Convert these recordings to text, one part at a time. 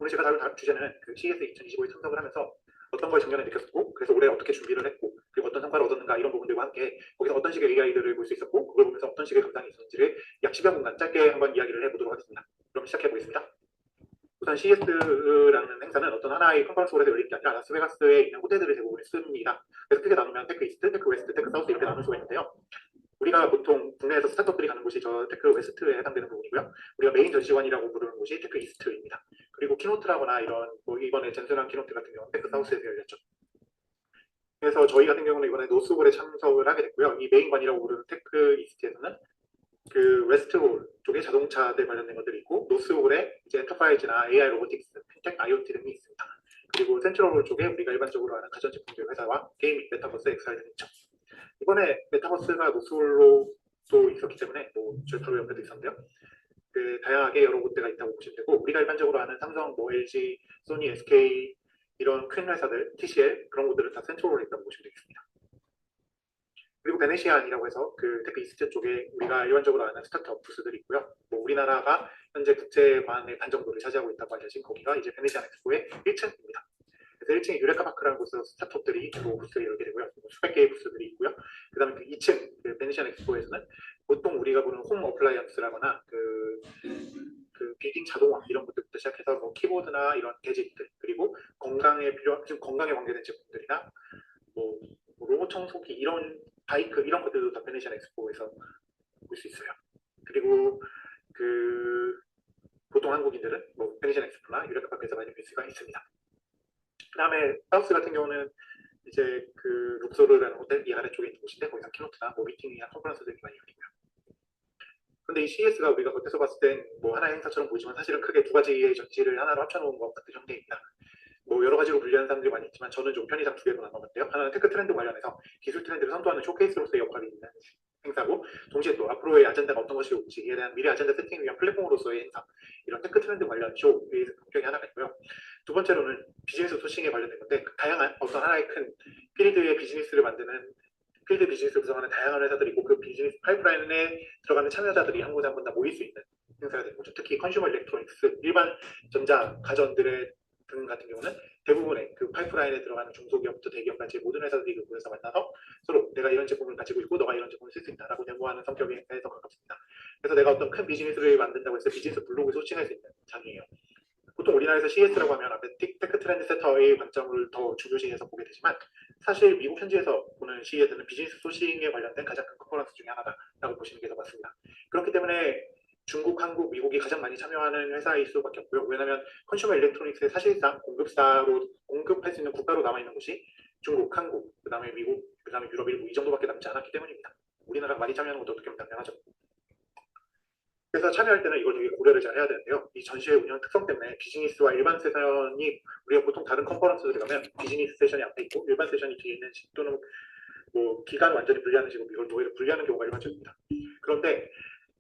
오늘 제가 다룰 주제는 그 CES 2025에 참석을 하면서 어떤 걸 작년에 느꼈었고, 그래서 올해 어떻게 준비를 했고, 그리고 어떤 성과를 얻었는가 이런 부분들과 함께 거기서 어떤 식의 AI들을 볼 수 있었고, 그걸 보면서 어떤 식의 감상이 있었는지를 약 10여 분간 짧게 한번 이야기를 해보도록 하겠습니다. 그럼 시작해 보겠습니다. 우선 CES라는 행사는 어떤 하나의 컨퍼런스홀에서 열리는 게 아니라 라스베가스에 있는 호텔들을 대부분 있습니다. 그래서 크게 나누면 테크 이스트, 테크 웨스트, 테크 사우스 이렇게 나눌 수가 있는데요. 우리가 보통 국내에서 스타트업들이 가는 곳이 저 테크 웨스트에 해당되는 부분이고요. 우리가 메인 전시관이라고 부르는 곳이 테크 이스트입니다. 그리고 키노트라거나 이런 이번에 젠슨한 키노트 같은 경우는 테크 사우스에서 열렸죠. 그래서 저희 같은 경우는 이번에 노스홀에 참석을 하게 됐고요. 이 메인관이라고 부르는 테크 이스트에서는 그 웨스트홀 쪽에 자동차들 관련된 것들이 있고, 노스홀에 이제 엔터프라이즈나 AI 로보틱스, 핀텍, IoT 등이 있습니다. 그리고 센트럴홀 쪽에 우리가 일반적으로 아는 가전제품들 회사와 게임, 메타버스, XR 등이 있죠. 이번에 메타버스가 노스홀로 또 있었기 때문에 바로 옆에도 있었는데요. 그 다양하게 여러 곳대가 있다고 보시면 되고, 우리가 일반적으로 아는 삼성, LG, 소니, SK 이런 큰 회사들, TCL 그런 곳들은 다 센트럴홀에 있다고 보시면 되겠습니다. 그리고 베네시안이라고 해서 그 테크 이스트 쪽에 우리가 일반적으로 아는 스타트업 부스들이 있고요. 우리나라가 현재 국제관의 반 정도를 차지하고 있다고 알려진 거기가 이제 베네시안 엑스포의 1층입니다. 그래서 1층에 유레카파크라는 곳에서 스타트업들이 주로 부스를 열게 되고요. 수백 개의 부스들이 있고요. 그 다음에 그 2층 그 베네시안 엑스포에서는 보통 우리가 보는 홈 어플라이언스라거나 그 빌딩 자동화 이런 것들부터 시작해서 키보드나 이런 게짓들, 그리고 건강에 관계된 제품들이나 로봇 청소기 이런 바이크 이런 것들도 다 베네시안 엑스포에서 볼 수 있어요. 그리고 보통 한국인들은 베네시안 엑스포나 유레카파크에서 많이 볼 수가 있습니다. 그 다음에 사우스 같은 경우는 이제 그 룩소르라는 호텔 이 아래쪽에 있는 곳인데, 거기서 키노트나 미팅이나 컨퍼런스들이 많이 열리고요. 근데 이 CES가 우리가 겉에서 봤을 땐 하나의 행사처럼 보이지만 사실은 크게 두 가지의 전시를 하나로 합쳐놓은 것 같은 형태입니다. 여러 가지로 분류하는 사람들이 많이 있지만 저는 좀 편의상 두 개로 나눠봤는데요. 하나는 테크 트렌드 관련해서 기술 트렌드를 선도하는 쇼케이스로서의 역할이 있는 행사고, 동시에 또 앞으로의 아젠다가 어떤 것이 올지 이에 대한 미래 아젠다 세팅을 위한 플랫폼으로서의 행사, 이런 테크 트렌드 관련 쇼의 성격이 하나가 있고요. 두 번째로는 비즈니스 소싱에 관련된 건데, 다양한 어떤 하나의 큰 필드의 비즈니스를 만드는 필드 비즈니스를 구성하는 다양한 회사들이 있고, 그 비즈니스 파이프라인에 들어가는 참여자들이 한 곳에 한 번 다 모일 수 있는 행사가 되는 거죠. 특히 컨슈머 일렉트로닉스, 일반 전자 가전들의 등 같은 경우는 대부분의 그 파이프라인에 들어가는 중소기업부터 대기업까지 모든 회사들이 그 곳에서 만나서 서로 내가 이런 제품을 가지고 있고 너가 이런 제품을 쓸 수 있다라고 데모하는 성격의 행사에 더 가깝습니다. 그래서 내가 어떤 큰 비즈니스를 만든다고 해서 비즈니스 블록을 소칭할 수 있는 장이에요. 보통 우리나라에서 CES라고 하면 앞에 테크 트렌드 센터의 관점을 더 중요시해서 보게 되지만, 사실 미국 현지에서 보는 CES는 비즈니스 소싱에 관련된 가장 큰 컨퍼런스 중에 하나다라고 보시는 게 더 맞습니다. 그렇기 때문에 중국, 한국, 미국이 가장 많이 참여하는 회사일 수밖에 없고요. 왜냐하면 컨슈머 일렉트로닉스의 사실상 공급할 수 있는 국가로 남아있는 곳이 중국, 한국, 그 다음에 미국, 그 다음에 유럽 일부 이 정도밖에 남지 않았기 때문입니다. 우리나라가 많이 참여하는 것도 어떻게 보면 당연하죠. 그래서 참여할 때는 이걸 되게 고려를 잘 해야 되는데요. 이 전시의 운영 특성 때문에 비즈니스와 일반 세션이, 우리가 보통 다른 컨퍼런스들에 가면 비즈니스 세션이 앞에 있고 일반 세션이 뒤에 있는 식, 또는 기간 완전히 분리하는 식으로 이걸 노예를 분리하는 경우가 일반적입니다. 그런데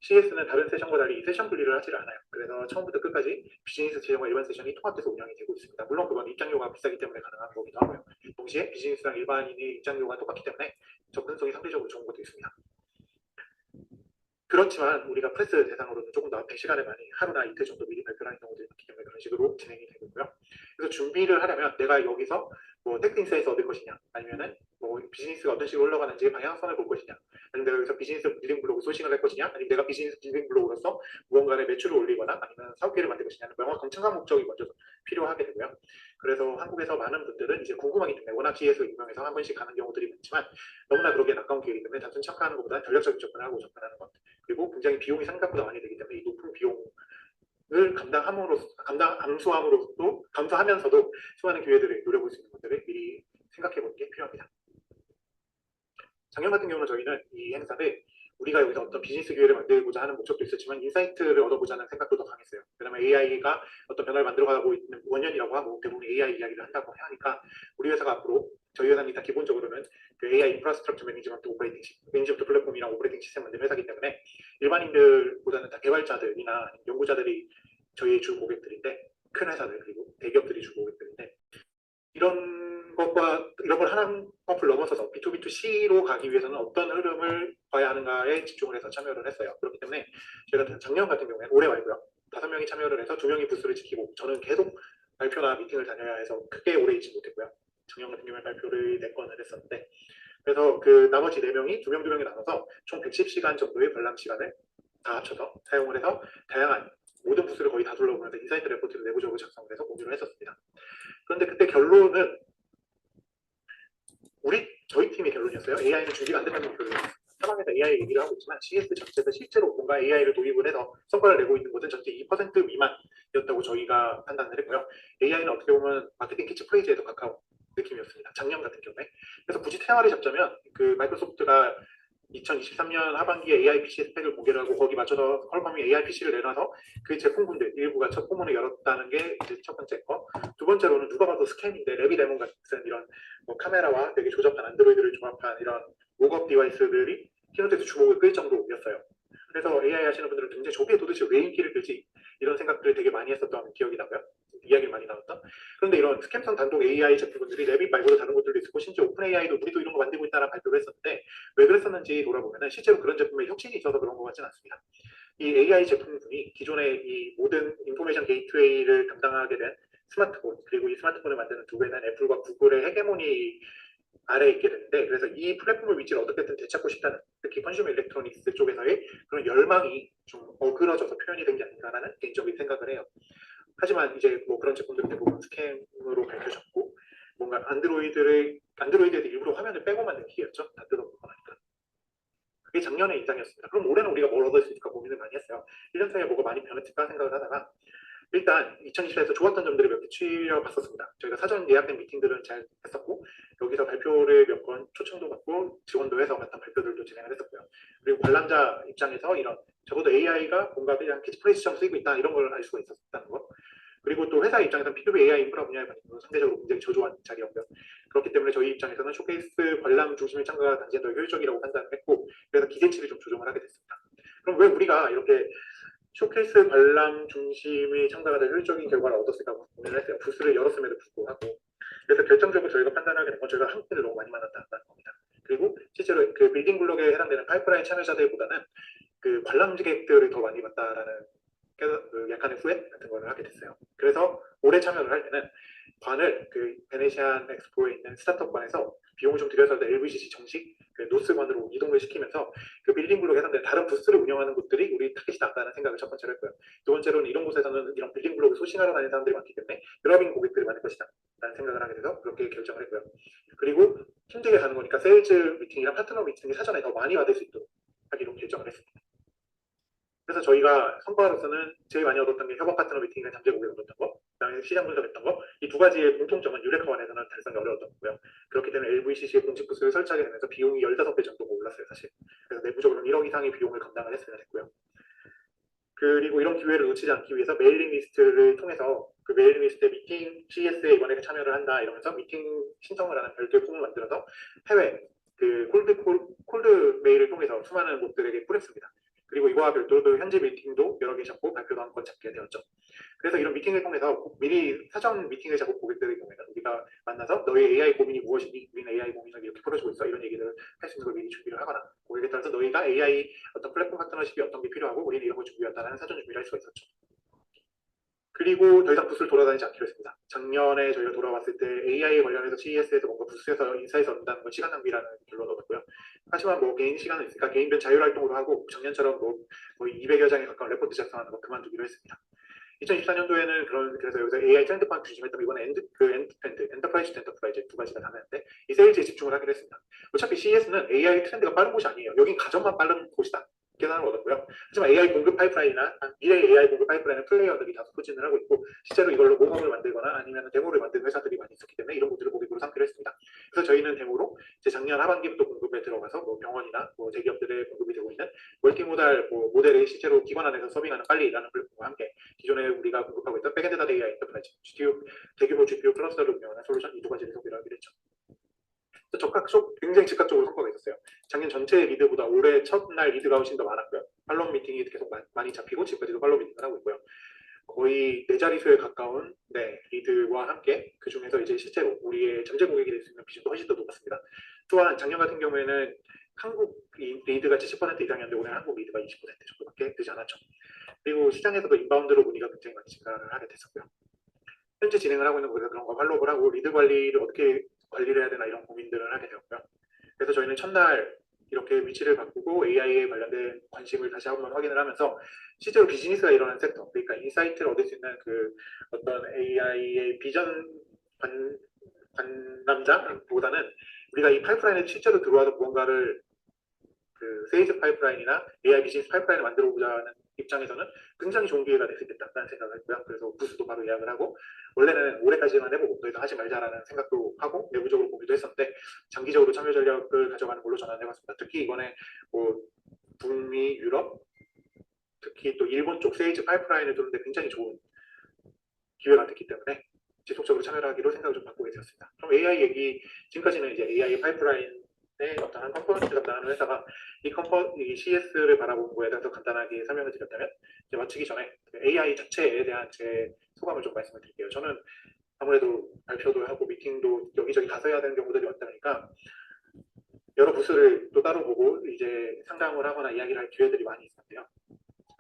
CES는 다른 세션과 달리 세션 분리를 하지 않아요. 그래서 처음부터 끝까지 비즈니스 세션과 일반 세션이 통합돼서 운영이 되고 있습니다. 물론 그건 입장료가 비싸기 때문에 가능한 거기도 하고요. 동시에 비즈니스랑 일반인의 입장료가 똑같기 때문에 접근성이 상대적으로 좋은 것도 있습니다. 그렇지만 우리가 프레스 대상으로는 조금 더 100시간에 많이 하루나 이틀 정도 미리 발표하는 경우들이 많기 때문에 그런 식으로 진행이 되고요. 그래서 준비를 하려면 내가 여기서 테크인사에서 얻을 것이냐, 아니면은 비즈니스가 어떤 식으로 흘러가는지 방향성을 볼 것이냐, 아니면 내가 여기서 비즈니스 빌딩 블록을 소싱을 할 것이냐, 아니면 내가 비즈니스 빌딩 블록으로서 무언가의 매출을 올리거나 아니면 사업계를 만들 것이냐는 명확한 청각 목적이 먼저 필요하게 되고요. 그래서 한국에서 많은 분들은 이제 궁금하기 때문에, 워낙 CES가 유명해서 한 번씩 가는 경우들이 많지만 너무나 그러기엔 아까운 기회이기 때문에 단순 참가하는 것보다 전략적인 접근을 하고 접근하는 것, 그리고 굉장히 비용이 생각보다 많이 되기 때문에 이 높은 비용을 감수하면서도 수많은 기회들을 노려볼 수 있는 것들을 미리 생각해 보는 게 필요합니다. 작년 같은 경우는 저희는 이 행사를 우리가 여기서 어떤 비즈니스 기회를 만들고자 하는 목적도 있었지만 인사이트를 얻어보자는 생각도 더 강했어요. 그다음에 AI가 어떤 변화를 만들어가고 있는 원년이라고 하고 대부분 AI 이야기를 한다고 하니까 우리 회사가 앞으로, 저희 회사는 다 기본적으로는 그 AI 인프라스트럭처 매니지먼트 플랫폼이랑 오퍼레이팅 시스템 만드는 회사이기 때문에 일반인들보다는 다 개발자들이나 연구자들이 저희의 주 고객들인데, 큰 회사들 그리고 대기업들이 주 고객들인데, 이런 걸 하나의 커플 넘어서서 B2B2C로 가기 위해서는 어떤 흐름을 봐야 하는가에 집중을 해서 참여를 했어요. 그렇기 때문에 저희가 작년 같은 경우에, 올해 말고요, 5명의 2명이 참여를 해서 2명이 부스를 지키고 저는 계속 발표나 미팅을 다녀야 해서 크게 오래 있지 못했고요. 작년 같은 경우에 발표를 4건을 했었는데 그래서 그 나머지 4명이 2명 2명이 나눠서 총 110시간 정도의 관람 시간을 다 합쳐서 사용을 해서 다양한 모든 부스를 거의 다 둘러보면서 인사이트 레포트를 내부적으로 작성을 해서 공유를 했었습니다. 그런데 그때 결론은 저희 팀의 결론이었어요. AI는 준비가 안 된다는 결론이었어요. 사방에서 AI 얘기를 하고 있지만 CS 자체에서 실제로 뭔가 AI를 도입을 해서 성과를 내고 있는 것은 전체 2% 미만이었다고 저희가 판단을 했고요. AI는 어떻게 보면 마케팅 캐치프레이즈에 더 가까운 느낌이었습니다. 작년 같은 경우에. 그래서 굳이 테마를 잡자면 그 마이크로소프트가 2023년 하반기에 AI PC 스펙을 공개를 하고 거기 맞춰서 퀄컴이 AI PC를 내놔서 그 제품군들 일부가 첫 포문을 열었다는 게 이제 첫 번째 거. 두 번째로는 누가 봐도 스캠인데 레비데몬 같은 이런 뭐 카메라와 되게 조잡한 안드로이드를 조합한 이런 목업 디바이스들이 키노트에서 주목을 끌 정도였어요. 그래서 AI 하시는 분들은 굉장히 저게 도대체 왜 인기를 끌지 이런 생각들을 되게 많이 했었던 기억이 나고요. 이야기를 많이 나눴던. 그런데 이런 스캠성 단독 AI 제품들이 레빗 말고도 다른 것들도 있고 심지어 오픈 AI도 우리도 이런 거 만들고 있다는 발표를 했었는데 왜 그랬었는지 돌아보면 실제로 그런 제품에 혁신이 있어서 그런 것 같지는 않습니다. 이 AI 제품군이 기존의 이 모든 인포메이션 게이트웨이를 담당하게 된 스마트폰 그리고 이 스마트폰을 만드는 두 개는 애플과 구글의 헤게모니 아래에 있게 되는데 그래서 이 플랫폼의 위치를 어떻게든 되찾고 싶다는 특히 컨슈머 일렉트로닉스 쪽에서의 그런 열망이 좀 어그러져서 표현이 된 게 아닌가라는 개인적인 생각을 해요. 하지만 이제 뭐 그런 제품들은 대부분 스캠으로 밝혀졌고 뭔가 안드로이드에도 일부러 화면을 빼고 만든 키였죠. 다 뜯어보고 하니까. 그게 작년의 인상이었습니다. 그럼 올해는 우리가 뭘 얻을 수 있을까 고민을 많이 했어요. 1년 사이에 뭐가 많이 변했을까 생각을 하다가 일단 2024에서 좋았던 점들을 몇 개 추려봤었습니다. 저희가 사전 예약된 미팅들은 잘 했었고 여기서 발표를 몇 번 초청도 받고 지원도 해서 같은 발표들도 진행을 했었고요. 그리고 관람자 입장에서 이런 적어도 AI가 뭔가 그냥 캐치프레이즈처럼 쓰이고 있다 이런 걸 알 수가 있었다는 거. 그리고 또 회사 입장에서는 P2P AI 인프라 분야에 관해서 상대적으로 굉장히 저조한 자리였고요. 그렇기 때문에 저희 입장에서는 쇼케이스 관람 중심의 참가가 당시에 더 효율적이라고 판단을 했고 그래서 기대치를 좀 조정을 하게 됐습니다. 그럼 왜 우리가 이렇게 쇼케이스 관람 중심의 참가가 더 효율적인 결과를 얻었을까 고민을 했어요. 부스를 열었음에도 불구하고. 그래서 결정적으로 저희가 판단하게 된 건 저희가 한국인을 너무 많이 만났다는 겁니다. 그리고 실제로 그 빌딩 블록에 해당되는 파이프라인 참여자들보다는 그 관람객들을 더 많이 봤다라는 그 약간의 후회 같은 걸 하게 됐어요. 그래서 올해 참여를 할 때는 관을 그 베네시안 엑스포에 있는 스타트업관에서 비용을 좀 들여서 LVCC 정식 그 노스관으로 이동을 시키면서 그 빌딩 블록에 해당되는 다른 부스를 운영하는 곳들이 우리 타깃이 낫다는 생각을 첫 번째로 했고요. 두 번째로는 이런 곳에서는 이런 빌딩 블록을 소싱하러 다니는 사람들이 많기 때문에 드러빙 고객들이 많을 것이다 라는 생각을 하게 돼서 그렇게 결정을 했고요. 그리고 힘들게 가는 거니까 세일즈 미팅이랑 파트너 미팅이 사전에 더 많이 받을 수 있도록 하기로 결정을 했습니다. 그래서 저희가 성과로서는 제일 많이 얻었던 게 협업 파트너 미팅이나 잠재 고객을 얻었던 거, 그다음에 시장 분석했던 거, 이 두 가지의 공통점은 유레카원에서는 달성이 어려웠던 거고요. 그렇기 때문에 LVCC의 공식 부스를 설치하게 되면서 비용이 15배 정도가 올랐어요, 사실. 그래서 내부적으로는 1억 이상의 비용을 감당을 했어야 됐고요. 그리고 이런 기회를 놓치지 않기 위해서 메일링 리스트를 통해서 그 메일링 리스트에 미팅 CS에 이번에 참여를 한다 이러면서 미팅 신청을 하는 별도의 폼을 만들어서 해외 그 콜드 메일을 통해서 수많은 곳들에게 뿌렸습니다. 그리고 이거와 별도로 현지 미팅도 여러 개 잡고 발표도 한 건 잡게 되었죠. 그래서 이런 미팅을 통해서 미리 사전 미팅을 잡고 고객들의 경우에는 우리가 만나서 너의 AI 고민이 무엇이니 우리는 AI 고민을 이렇게 풀어주고 있어 이런 얘기를 할 수 있는 걸 미리 준비를 하거나 고객에 따라서 너희가 AI 어떤 플랫폼 파트너십이 어떤 게 필요하고 우리는 이런 걸 준비한다는 사전 준비를 할 수가 있었죠. 그리고 더 이상 부스를 돌아다니지 않기로 했습니다. 작년에 저희가 돌아왔을 때 AI 관련해서 CES에서 뭔가 부스에서 인사해서 온다는 건 시간 낭비라는 결론을 얻었고요. 하지만 뭐 개인 시간은 있으니까 개인별 자율활동으로 하고 작년처럼 뭐 거의 200여 장에 가까운 레포트 작성하는 거 그만두기로 했습니다. 2024년도에는 그래서 여기서 AI 트렌드판 중심했던 이번에 엔터프라이즈 엔터프라이즈 두 가지가 다르는데 이 세일즈에 집중을 하기로 했습니다. 어차피 CES는 AI 트렌드가 빠른 곳이 아니에요. 여긴 가정만 빠른 곳이다. 계산을 얻었고요. 하지만 AI 공급 파이프라인이나 미래 AI 공급 파이프라인은 플레이어들이 다소 포진을 하고 있고 실제로 이걸로 모범을 만들거나 아니면 데모를 만드는 회사들이 많이 있었기 때문에 이런 것들을 고객으로 삼기로 했습니다. 그래서 저희는 데모로 이제 작년 하반기부터 공급에 들어가서 뭐 병원이나 뭐 대기업들의 공급이 되고 있는 멀티모달 모델을 실제로 기관 안에서 서빙하는 빨리라는 플랫폼과 함께 기존에 우리가 공급하고 있던 백엔드 다타 AI 엔터프라이즈 대규모 GPU 클러스터를 운영하는 솔루션 이 두 가지를 소개를 하기로 했죠. 굉장히 즉각적으로 성과가 있었어요. 작년 전체 리드보다 올해 첫날 리드가 훨씬 더 많았고요. 팔로우 미팅이 계속 많이 잡히고 지금까지도 팔로우 미팅을 하고 있고요. 거의 4자릿수에 가까운 리드와 함께 그 중에서 이제 실제로 우리의 잠재 고객이 될 수 있는 비중도 훨씬 더 높았습니다. 또한 작년 같은 경우에는 한국 리드가 70% 이상이었는데 올해 한국 리드가 20% 정도밖에 되지 않았죠. 그리고 시장에서도 인바운드로 문의가 굉장히 많이 증가를 하게 됐었고요. 현재 진행을 하고 있는 거에서 그런 거 팔로우를 하고 리드 관리를 어떻게 관리를 해야 되나 이런 고민들을 하게 되었고요. 그래서 저희는 첫날 이렇게 위치를 바꾸고 AI에 관련된 관심을 다시 한번 확인을 하면서 실제로 비즈니스가 일어나는 섹터, 그러니까 인사이트를 얻을 수 있는 그 어떤 AI의 비전 관람자보다는 우리가 이 파이프라인에 실제로 들어와서 무언가를 그 세일즈 파이프라인이나 AI 비즈니스 파이프라인을 만들어 보자 하는 입장에서는 굉장히 좋은 기회가 될 수 있겠다는 생각을 했고요. 그래서 부스도 바로 예약을 하고 원래는 올해까지만 해보고 더 이상 하지 말자라는 생각도 하고 내부적으로 고민도 했었는데 장기적으로 참여 전략을 가져가는 걸로 전환해봤습니다. 특히 이번에 뭐 북미, 유럽, 특히 또 일본 쪽 세일즈 파이프라인을 두는데 굉장히 좋은 기회가 됐기 때문에 지속적으로 참여를 하기로 생각을 좀 바꾸게 되었습니다. 그럼 AI 얘기, 지금까지는 이제 AI 파이프라인의 어떤 한 컴포넌트 담당하는 회사가 이 CS를 바라보는 거에 대해서 간단하게 설명을 드렸다면 이제 마치기 전에 AI 자체에 대한 제 소감을 좀 말씀을 드릴게요. 저는 아무래도 발표도 하고 미팅도 여기저기 가서 해야 되는 경우들이 많다 보니까 여러 부스를 또 따로 보고 이제 상담을 하거나 이야기를 할 기회들이 많이 있었는데요.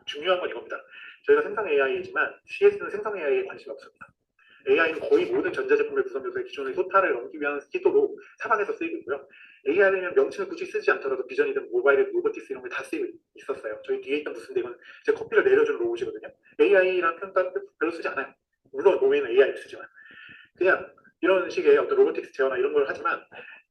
중요한 건 이겁니다. 저희가 생성 AI이지만 CS는 생성 AI에 관심이 없습니다. AI는 거의 모든 전자제품의 구성 요소의 기존의 소타를 넘기 위한 시도로 사방에서 쓰이고 있고요. AI는 명칭을 굳이 쓰지 않더라도 비전이든 모바일이든 로보틱스 이런 게 다 쓰이고 있었어요. 저희 뒤에 있던 부스인데 이건 제 커피를 내려주는 로봇이거든요. AI라는 표현 별로 쓰지 않아요. 물론 노예는 AI를 쓰지만 그냥 이런 식의 어떤 로보틱스 제어나 이런 걸 하지만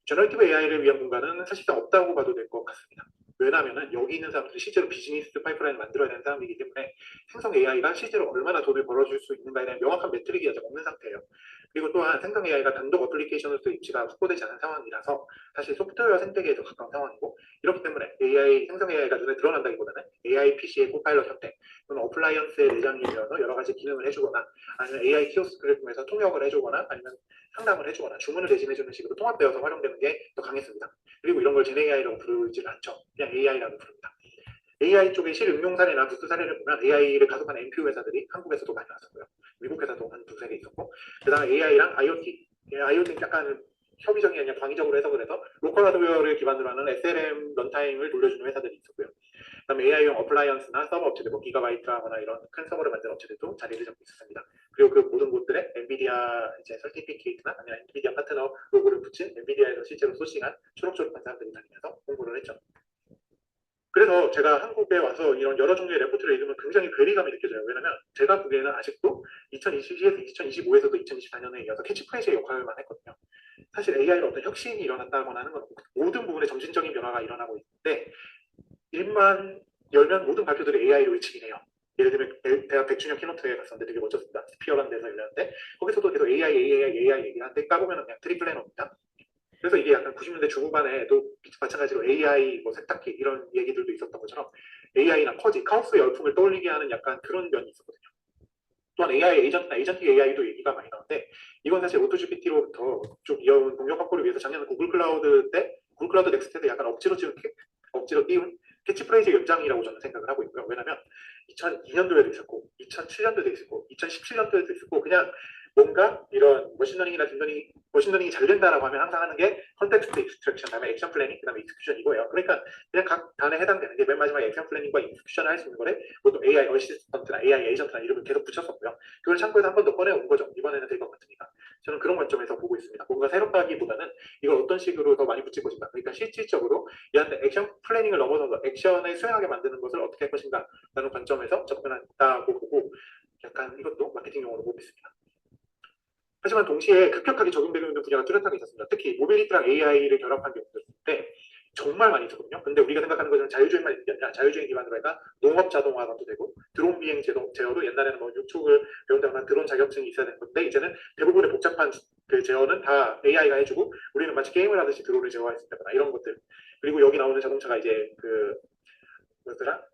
제너레이티브 AI를 위한 공간은 사실상 없다고 봐도 될 것 같습니다. 왜냐하면 여기 있는 사람들이 실제로 비즈니스 파이프라인을 만들어야 되는 사람이기 때문에 생성 AI가 실제로 얼마나 돈을 벌어줄 수 있는가에 대한 명확한 매트릭이 아직 없는 상태예요. 그리고 또한 생성 AI가 단독 어플리케이션으로서 입지가 확보되지 않은 상황이라서 사실 소프트웨어 생태계에 더 가까운 상황이고 이렇기 때문에 생성 AI가 눈에 드러난다기보다는 AI PC의 코파일럿 형태 또는 어플라이언스의 내장이 되어서 여러 가지 기능을 해주거나 아니면 AI 키오스크를 통해서 통역을 해주거나 아니면 상담을 해주거나 주문을 대신해주는 식으로 통합되어서 활용되는 게 더 강했습니다. 그리고 이런 걸 GenAI라고 부르질 않죠. 그냥 AI라고 부릅니다. AI 쪽의 실응용 사례나 부스 사례를 보면 AI를 가속한 NPO 회사들이 한국에서도 많이 왔었고요. 미국 회사도 한 두세 개 있었고 그 다음에 AI랑 IoT, IoT는 약간 협의적이 아니라 광의적으로 해석을 해서 로컬 하드웨어를 기반으로 하는 SLM 런타임을 돌려주는 회사들이 있었고요. 그다음에 AI용 어플라이언스나 서버 업체들, 뭐 기가바이트하거나 이런 큰 서버를 만드는 업체들도 자리를 잡고 있었습니다. 그리고 그 모든 곳들에 엔비디아 이제 서티피케이트나 아니면 엔비디아 파트너 로고를 붙인 엔비디아에서 실제로 소싱한 초록초록한 사람들이 다니면서 홍보를 했죠. 그래서 제가 한국에 와서 이런 여러 종류의 레포트를 읽으면 굉장히 괴리감이 느껴져요. 왜냐면 제가 보기에는 아직도 2020에서 2025에서도 2024년에 이어서 캐치프레이즈의 역할만 했거든요. 사실 AI로 어떤 혁신이 일어났다거나 하는 건 모든 부분에 점진적인 변화가 일어나고 있는데 입만 열면 모든 발표들이 AI로 외치긴 해요. 예를 들면 대학 100주년 키노트에 갔었는데 되게 멋졌습니다. 스피어라는 데서 열렸는데 거기서도 계속 AI 얘기를 하는데 까보면 그냥 트리플레너입니다. 그래서 이게 약간 90년대 중후반에도 마찬가지로 AI, 뭐 세탁기 이런 얘기들도 있었던 것처럼 AI나 커지, 카오스 열풍을 떠올리게 하는 약간 그런 면이 있었거든요. 또한 AI 에이전트나 에이전틱 AI도 얘기가 많이 나오는데 이건 사실 오토GPT로부터 쭉 이어온 동력 확보를 위해서 작년 구글 클라우드 넥스트 때 약간 억지로 띄운 캐치프레이즈 연장이라고 저는 생각을 하고 있고요. 왜냐하면 2002년도에도 있었고 2007년도에도 있었고 2017년도에도 있었고 그냥 뭔가 이런 머신러닝이나 머신러닝이 잘 된다라고 하면 항상 하는 게 컨텍스트 익스트랙션, 다음에 액션 플래닝, 그 다음에 익스큐션 이거예요. 그러니까 그냥 각 단에 해당되는 게 맨 마지막에 액션 플래닝과 익스큐션을 할 수 있는 거를 보통 AI 어시스턴트나 AI 에이전트나 이름을 계속 붙였었고요. 그걸 참고해서 한 번 더 꺼내온 거죠. 이번에는 될 것 같으니까. 저는 그런 관점에서 보고 있습니다. 뭔가 새롭다기보다는 이걸 어떤 식으로 더 많이 붙일 것인가. 그러니까 실질적으로 얘한테 액션 플래닝을 넘어서서 액션을 수행하게 만드는 것을 어떻게 할 것인가 라는 관점에서 접근한다고 보고 약간 이것도 마케팅 용어로 보고 있습니다. 하지만 동시에 급격하게 적용되고 있는 분야가 뚜렷하게 있었습니다. 특히 모빌리티랑 AI를 결합한 경우들 때 정말 많이 있었거든요. 근데 우리가 생각하는 것은 자율주행만 있는 게 아니라 자율주행 기반으로 해가 농업 자동화도 되고 드론 비행 제어도 옛날에는 뭐 유튜브를 배운다거나 드론 자격증이 있어야 되는 건데 이제는 대부분의 복잡한 그 제어는 다 AI가 해주고 우리는 마치 게임을 하듯이 드론을 제어할 수 있다거나 이런 것들. 그리고 여기 나오는 자동차가 이제 그 뭐였더라?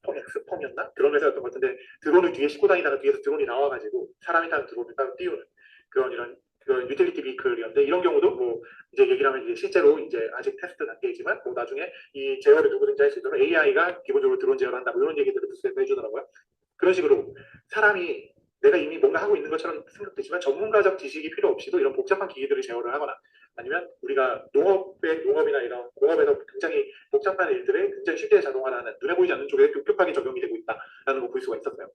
엑스펌이었나? 그런 회사였던 것 같은데 드론을 뒤에 싣고 다니다가 뒤에서 드론이 나와가지고 사람이 타는 드론을 따로 띄우는 그런 유틸리티 비클이었는데 이런 경우도 뭐 이제 얘기를 하면 이제 실제로 이제 아직 테스트 단계이지만 뭐 나중에 이 제어를 누구든지 할 수 있도록 AI가 기본적으로 드론 제어를 한다 뭐 이런 얘기들을 부스에서 해주더라고요. 그런 식으로 사람이 내가 이미 뭔가 하고 있는 것처럼 생각되지만 전문가적 지식이 필요 없이도 이런 복잡한 기기들을 제어를 하거나 아니면 우리가 농업이나 이런 공업에서 굉장히 복잡한 일들을 굉장히 쉽게 자동화하는 눈에 보이지 않는 쪽에 급격하게 적용이 되고 있다라는 걸 볼 수가 있었어요.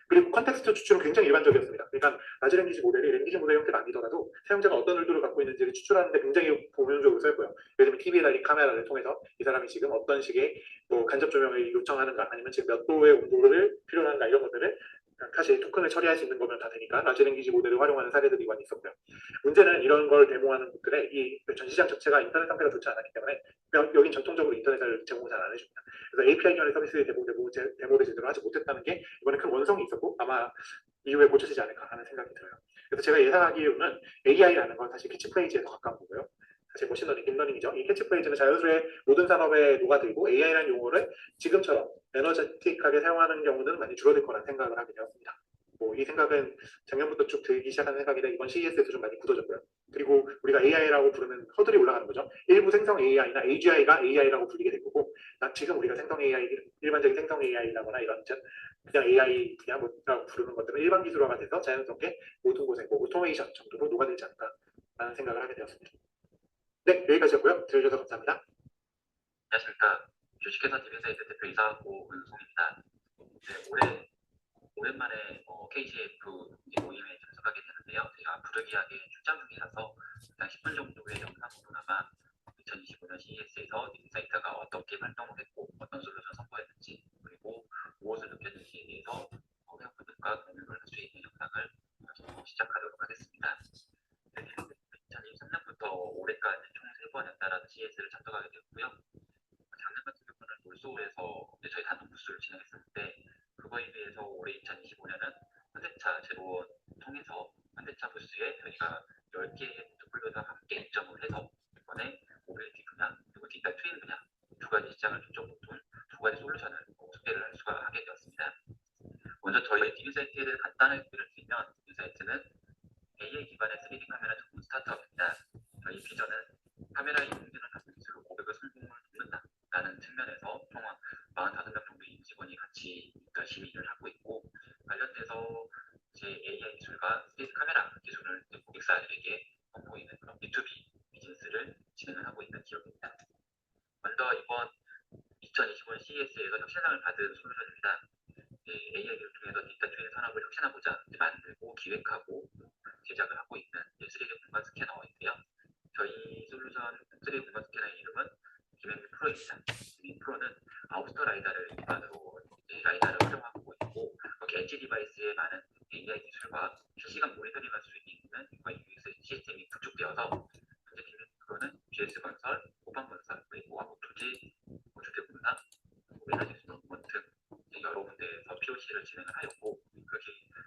그리고 컨텍스트 추출은 굉장히 일반적이었습니다. 그러니까 라지 랭귀지 모델이 랭귀지 모델 형태가 아니더라도 사용자가 어떤 의도를 갖고 있는지를 추출하는데 굉장히 보편적으로 썼고요. 예를 들면 TV에 달린 카메라를 통해서 이 사람이 지금 어떤 식의 뭐 간접 조명을 요청하는가, 아니면 지금 몇 도의 온도를 필요로 하는가, 이런 것들을 사실 토큰을 처리할 수 있는 거면 다 되니까 라지 랭귀지 모델을 활용하는 사례들이 많이 있었고요. 문제는 이런 걸 데모하는 곳들의 이 전시장 자체가 인터넷 상태가 좋지 않았기 때문에 여긴 전통적으로 인터넷을 제공을 잘 안 해줍니다. 그래서 API 기반의 서비스의 데모를 제대로 하지 못했다는 게 이번에 큰 원성이 있었고, 아마 이후에 고쳐지지 않을까 하는 생각이 들어요. 그래서 제가 예상하기로는 AI라는 건 사실 캐치프레이즈에 더 가까운 거고요. 사실 머신러닝, 딥러닝이죠. 이 캐치프레이즈는 자연스레 모든 산업에 녹아들고 AI라는 용어를 지금처럼 에너제틱하게 사용하는 경우는 많이 줄어들 거라는 생각을 하게 되었습니다. 이 생각은 작년부터 쭉 들기 시작한 생각인데 이번 CES에서 좀 많이 굳어졌고요. 그리고 우리가 AI라고 부르는 허들이 올라가는 거죠. 일부 생성 AI나 AGI가 AI라고 불리게 될 거고, 지금 우리가 생성 AI, 일반적인 생성 AI라거나 이런 그냥 AI 그냥 뭐라고 부르는 것들은 일반 기술화가 돼서 자연스럽게 모든 곳에 오토메이션 정도로 녹아들지 않을까라는 생각을 하게 되었습니다. 네, 여기까지였고요. 들어주셔서 감사합니다. 안녕하십니까. 주식회사 디비사이트 대표이사 고은송입니다. 네, 오랜만에 KCF 모임에 참석하게 되는데요. 제가 부득이하게 출장 중이라서 한 10분 정도의 영상으로나마 2025년 CES에서 디비사이트가 어떻게 활동을 했고 어떤 솔루션 선보였는지, 그리고 무엇을 느꼈는지에 대해서 회원분들과 공유를 할 수 있는 영상을 시작하도록 하겠습니다. 2023년부터 올해까지 총 3번 연달아 CES를 참석하게 되었고요. 작년 같은 경우는 몰소에서 저희 단독 부스를 진행했었는데, 그거에 비해서 올해 2025년은 현대차 제로원 통해서 현대차 부스에 저희가 10개의 포트폴리오와 함께 입점을 해서 이번에 모빌리티 분야 그리고 디지털 트윈 분야 두 가지 시장을 중점으로 둔 두 가지 솔루션을 소개를 할 수가 하게 되었습니다. 먼저 저희 디비사이트를 간단하게 소개를 드리면, 디비사이트는 AI 기반의 3D 카메라 전문 스타트업입니다. 저희 비전은 카메라의 이용되는 작품 기술로 고객의 성공을 돕는다라는 측면에서 총 45명 정도의 임직원이 같이 열심히 일을 하고 있고, 관련돼서 이제 AI 기술과 3D 카메라 기술을 고객사들에게 선보이는 그런 B2B 비즈니스를 진행을 하고 있는 기업입니다. 먼저 이번 2025년 CES에서 혁신상을 받은 솔루션입니다. AI 기술 통해서 디지털 트윈 산업을 혁신하고자 만들고 기획하고 제작을 하고 있는 3D 공간 스캐너인데요. 저희 솔루션 3D 공간 스캐너의 이름은 김행민 프로입니다. 김행민 프로는 아웃스터 라이다를 기반으로 라이다를 활용하고 있고, 거기 엣지 디바이스에 많은 AI 기술과 실시간 모니터링할 수 있는 UX 시스템이 구축되어서 현재 김행민 프로는 GS 건설, 호반 건설, 그리고 왕복 토지, 주택공사, 에너지 수도원 등 여러 군데에서 POC를 진행을 하였고, 그렇게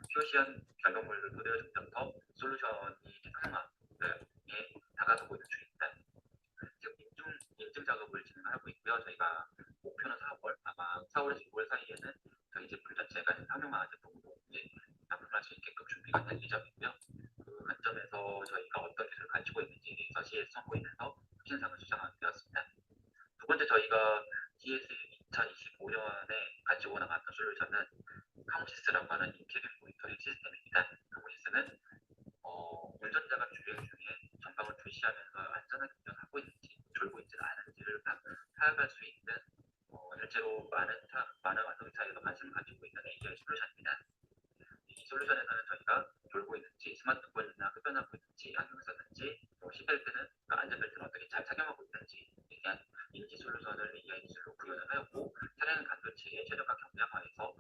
POC한 결과물을 토대로 점점 더 솔루션이 테크노마에 다가서고 있는 중입니다. 지금 인증 작업을 진행하고 있고요. 저희가 목표는 4월, 아마 4월에서 6월 사이에는 저희 제품 자체가 상용화 제품으로 납품할 수 있게끔 준비가 될 예정이고요. 그 관점에서 저희가 어떤 기술을 가지고 있는지에 대해서 CES 선보이면서 혁신상을 수상하게 되었습니다. 두 번째, 저희가 CES 2025년에 가지고 나갔던 솔루션은 카모시스라고 하는 인테리어 모니터링 시스템입니다. 카모시스는 운전자가 주행 중에 전방을 주시하면서 안전하게 운전하고 있는지 졸고 있지는 않은지를 파악할 수 있는 실제로 많은 완성차에서 관심을 가지고 있는 AI 솔루션입니다. 이 솔루션에서는 저희가 졸고 있는지, 스마트폰이나 흡연하고 있는지, 안경을 썼는지, 시벨트는 안전벨트는 어떻게 잘 착용하고 있는지에 대한 인지 솔루션을 AI 기술로 구현을 하였고, 차량 간도체의 최적화 경량화해서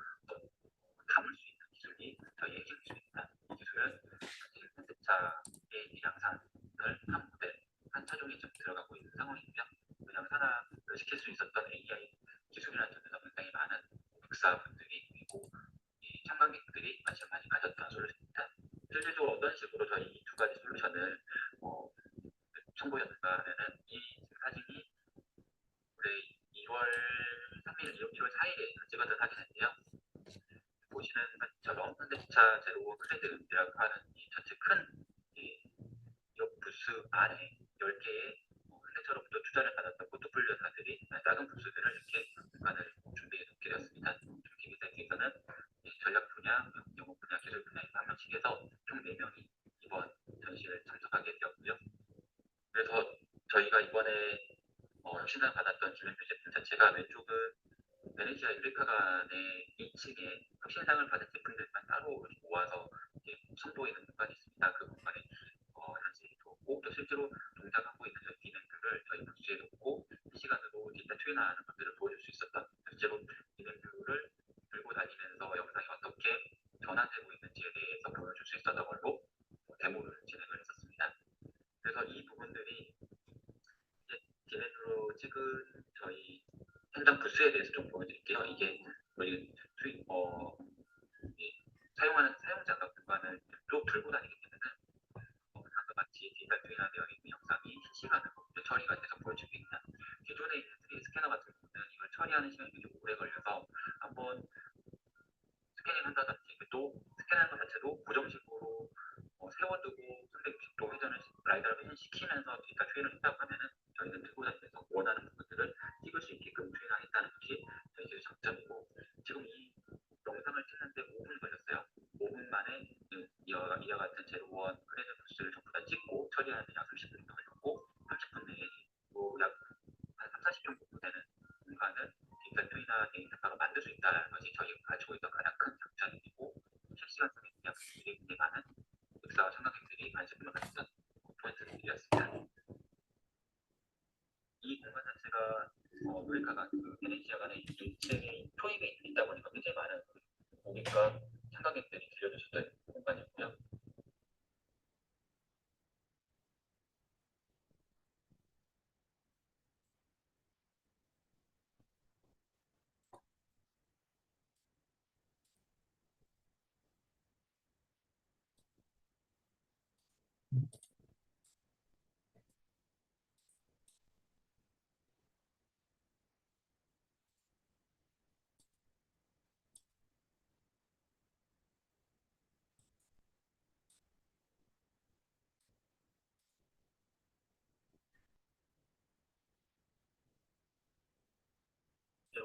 담을 수 있는 기술이 저희의 핵심 기술입니다. 이 기술은 현대차의 양산을 한 모델, 한 차종에 좀 들어가고 있는 상황이고요. 양산화를 시킬 수 있었던 AI 기술이라는 점에서 굉장히 많은 고객사분들이 그리고 참관객들이 관심 많이 가졌던 솔루션입니다. 실질적으로 어떤 식으로 저희 이 두 가지 솔루션을 선보였는가 하면은, 이 사진이 올해 2월 3일, 1월 4일에 찍었던 사진인데요. 보시는 것처럼 현대차 제로 크레드라고 하는 이 전체 큰 부스 안에 10개의 현대차로부터 투자를 받았던 포트폴리오사들이 작은 부스들을 이렇게 공간을 준비해 놓게 되었습니다. 디비사이트에서는 전략 분야, 영업 분야, 기술 분야에서 한 명씩 해서 총 4명이 이번 전시를 참석하게 되었고요. 그래서 혹시나 받았던 진행표 제품 자체가 왼쪽은 베네치아 유레카 간의 2층에 혁신상을 받은 제품들만 따로 모아서 이제 선보이는 공간이 있습니다. 그 공간에 현재 두었고 또 실제로 동작하고 있는 저희 디램뷰를 저희 부스에 놓고 실시간으로 디지털 트윈하는 것들을 보여줄 수 있었던 실제로 디램뷰를 들고 다니면서 영상이 어떻게 전환되고 있는지에 대해서 보여줄 수 있었던 걸로 데모를 진행을 했었습니다. 그래서 이 부분들이 이제 디램뷰로 찍은 저희 현장 부스에 대해서 좀 보여드릴게요. 이게 저희 사용하는 사용자가 공간을 쭉 들고 다니기 때문에 방금 같이 디지털 트윈화 되어 있는 영상이 실시간으로 처리가 돼서 보여지고 있는 기존에 있는 3D 스캐너 같은 경우는 이걸 처리하는 시간이 되게 오래 걸려서 한번 스캐닝 한다든지 또 스캔하는 것 자체도 고정식으로 세워두고 360도 회전을 라이더를 회전시키면서 디지털 트윈을 했다고 하면은 저희는 들고 다니면서 원하는 부분들을 찍을 수 있게끔 트윈화했다는 것이 저희 장점이고 지금 이 영상을 찍는데 5분 걸렸어요. 5분 만에 이와 같은 제로원 크레딧 부스를 전부 다 찍고 처리하는 약 30분 정도 걸렸고 30분 내에 한 3, 40분 정도 되는 공간을 디지털 트윈화 데이터로 만들 수 있다는 것이 저희가 가지고 있던 가장 큰 장점이고 실시간성에 대한 굉장히 많은 역사와 참가객들이 관심을 가졌던 포인트들이었습니다. 이 공간 자체가 유레카가 베네치아 간의 2층에 초입에 있다 보니까 굉장히 많은 고객과 참가객들이 들려주셨던 공간이었고요.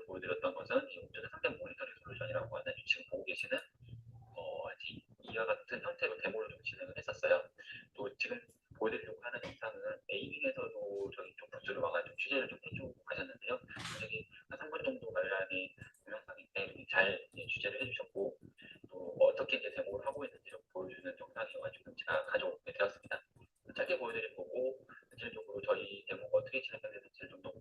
보여드렸던 것은 이 온전한 상대 모니터링 솔루션이라고 하는 지금 보고 계시는 이와 같은 형태로 데모를 좀 진행을 했었어요. 또 지금 보여드리려고 하는 영상은 에이밍에서도 저희 쪽 부스로 와가지고 취재를 좀 해주고 가셨는데요. 굉장히 한 3분 정도 관련의 동영상인데 잘 취재를 해주셨고 또 어떻게 이제 데모를 하고 있는지를 보여주는 영상이어가지고 제가 가져오게 되었습니다. 짧게 보여드린 거고 전체적으로 저희 데모가 어떻게 진행되는지를 좀 더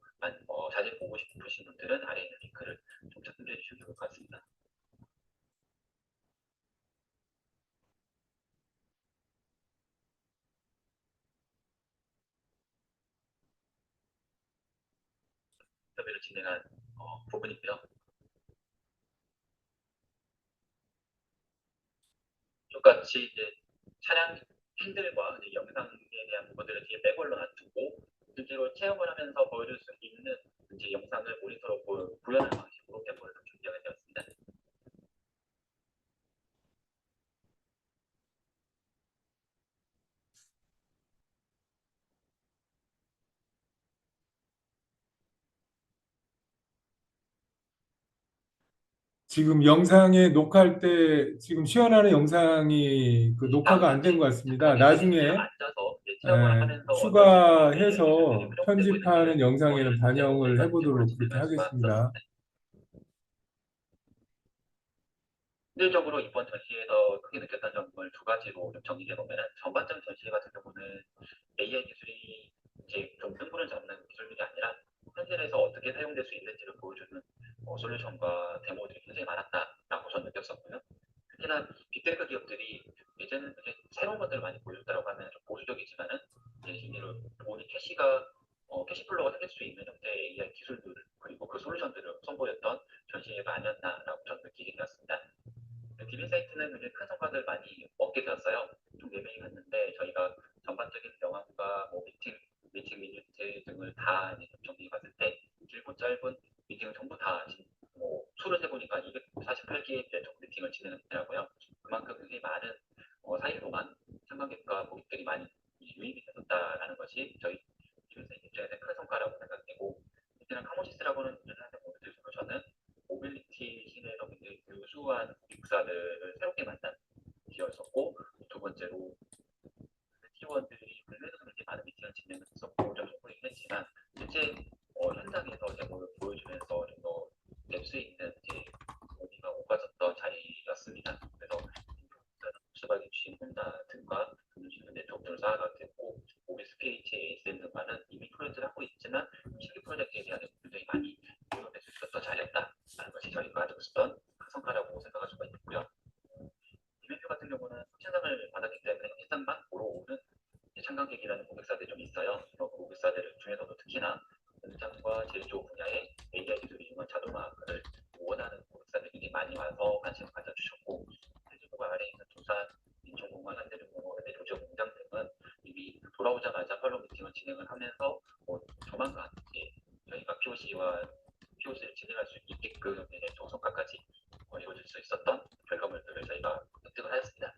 자세히 보고 싶으신 분들은 아래에 있는 링크를 좀 참조해 주시면 좋을 것 같습니다. 인터뷰를 진행한 부분이고요. 똑같이 이제 차량 핸들과 이제 영상에 대한 부분들을 뒤에 백월로 놔두고 실제로 체험을 하면서 보여줄 수 있는 이제 영상을 모니터로 구현하는 방식으로 데모를 준비하게 되었습니다. 지금 영상에 녹화할 때 지금 시연하는 영상이 그 녹화가 안 된 것 같습니다. 나중에 앉아서 이제 체험을 하면서 추가해서 편집하는 영상에는 반영을 해보도록 그렇게 하겠습니다. 실질적으로 이번 전시에서 크게 느꼈던 점을 두 가지로 좀 정리해 보면은 전반적 전시 같은 경우는 AI 기술이 이제 좀 뜬구름 잡는 기술들이 아니라 현실에서 어떻게 사용될 수 있는지를 보여주는 솔루션과 데모들이 굉장히 많았다라고 저는 느꼈었고요. 특히나 빅테크 기업들이 예전에 이제 새로운 것들을 많이 보여줬다고 하면 좀 보수적이지만은 이제 실제로 돈이 캐시플로우가 생길 수 있는 형태의 AI 기술들 그리고 그 솔루션들을 선보였던 전시회가 아니었나라고 저는 느끼게 되었습니다. 디비 사이트는 굉장히 큰 성과를 많이 얻게 되었어요. 총 4명이 갔는데 저희가 전반적인 명함과 미팅 미니트 등을 다 정리해 봤을 때 길고 짧은 미팅을 전부 다 수를 세보니까 248개의 정도 미팅을 진행했더라고요. 그만큼 굉장히 많은 사이 동안 참관객과 고객들이 많이 유입이 됐었다라는 것이 저희 디비 사이트 입장에서 큰 성과라고 생각되고 이제는 카모시스라고는 저는 모빌리티 시내에서 굉장히 유수한 기숙사들을 새롭게 만든 기업이었고 두 번째로 T1들이 국내에서 굉장히 많은 미팅을 진행했었고 좀 성공이 했지만 실제 가졌던 자리였습니다. 그래서 수박의 주식 혼자 등과 금융주식 네트워크를 쌓아가게 됐고, 오비스피리츠의 SM 등과는 이미 프로젝트를 하고 있지만 신규 프로젝트에 대한 굉장히 많이 도전될 수 있었던 자리였다라는 것이 저희가 가지고 있었던 큰 성과라고 생각할 수가 있고요. 이벤트 같은 경우는 신상을 받았기 때문에 신상만 보러 오는 참관객이라는 고객사들이 좀 있어요. 그런 고객사들 중에서도 특히나 공장과 제조 분야의 AI 기술을 이용한 자동화를 원하는 고객사들이 굉장히 많이 와서 관심을 가져주셨고, 제주도가 아래에 있는 두산, 인천공항, 현대중공업, 현대조지업 공장 등은 이미 돌아오자마자 팔로우 미팅을 진행을 하면서 조만간 이제 저희가 POC를 진행할 수 있게끔 조성까지 이루어질 수 있었던 결과물들을 저희가 획득을 하였습니다.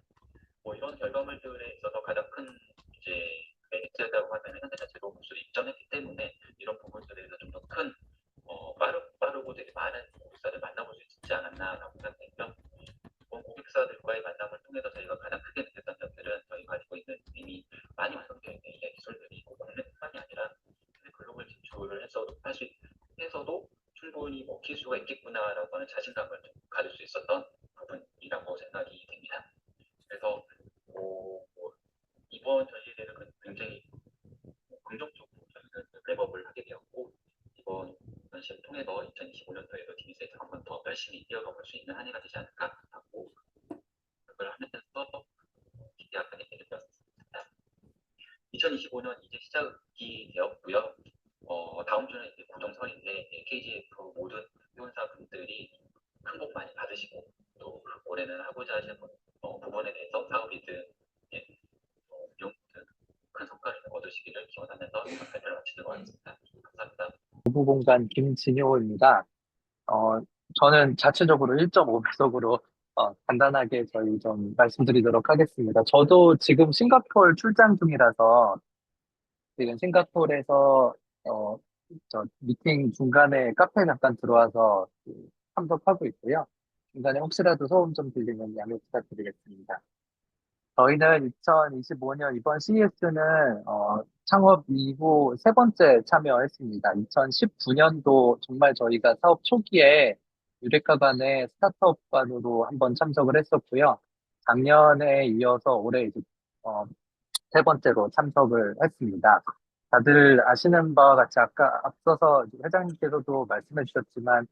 이런 결과물들에 있어서 가장 큰 이제 메리트라고 하면 현대자체 로봇을 입점했기 때문에 이런 부분들에 대해서 좀 더 큰 빠르고 되게 많은 고객사를 만나볼 수 있지 않았나라고 생각되고요. 고객사들과의 만남을 통해서 저희가 가장 크게 느꼈던 점들은 저희가 가지고 있는 이미 많이 완성되어 있는 AI 기술들이 국내뿐만이 아니라 글로벌 진출을 해서도 충분히 먹힐 수가 있겠구나라고 하는 자신감을 좀 가질 수 있었던 부분이라고 생각이 됩니다. 그래서 이번 전시회는 굉장히 긍정적으로 저희는 랩업을 하게 되었고, 이번 전시를 통해서 2025년도에도 디니스에서 한 번 더 열심히 뛰어가볼 수 있는 한 해가 되지 않을까 하고, 그걸 하면서 기대하게 되었습니다. 2025년 이제 시작이 되었고요. 다음 주는 이제 고정설인데 KGF 모든 회원사분들이 큰 복 많이 받으시고, 또 올해는 하고자 하시는 부분에 대해서 사업이든 비용 등 큰 성과를 얻으시기를 기원하면서 발표를 마치도록 하겠습니다. 감사합니다. 공간 김진효입니다. 저는 자체적으로 1.5배속으로 간단하게 저희 좀 말씀드리도록 하겠습니다. 저도 지금 싱가포르 출장 중이라서 지금 싱가포르에서 저 미팅 중간에 카페에 잠깐 들어와서 참석하고 있고요. 중간에 혹시라도 소음 좀 들리면 양해 부탁드리겠습니다. 저희는 2025년 이번 CES는 창업 이후 세 번째 참여했습니다. 2019년도 정말 저희가 사업 초기에 유레카반의 스타트업반으로 한번 참석을 했었고요. 작년에 이어서 올해 이제 세 번째로 참석을 했습니다. 다들 아시는 바와 같이 아까 앞서서 회장님께서도 말씀해 주셨지만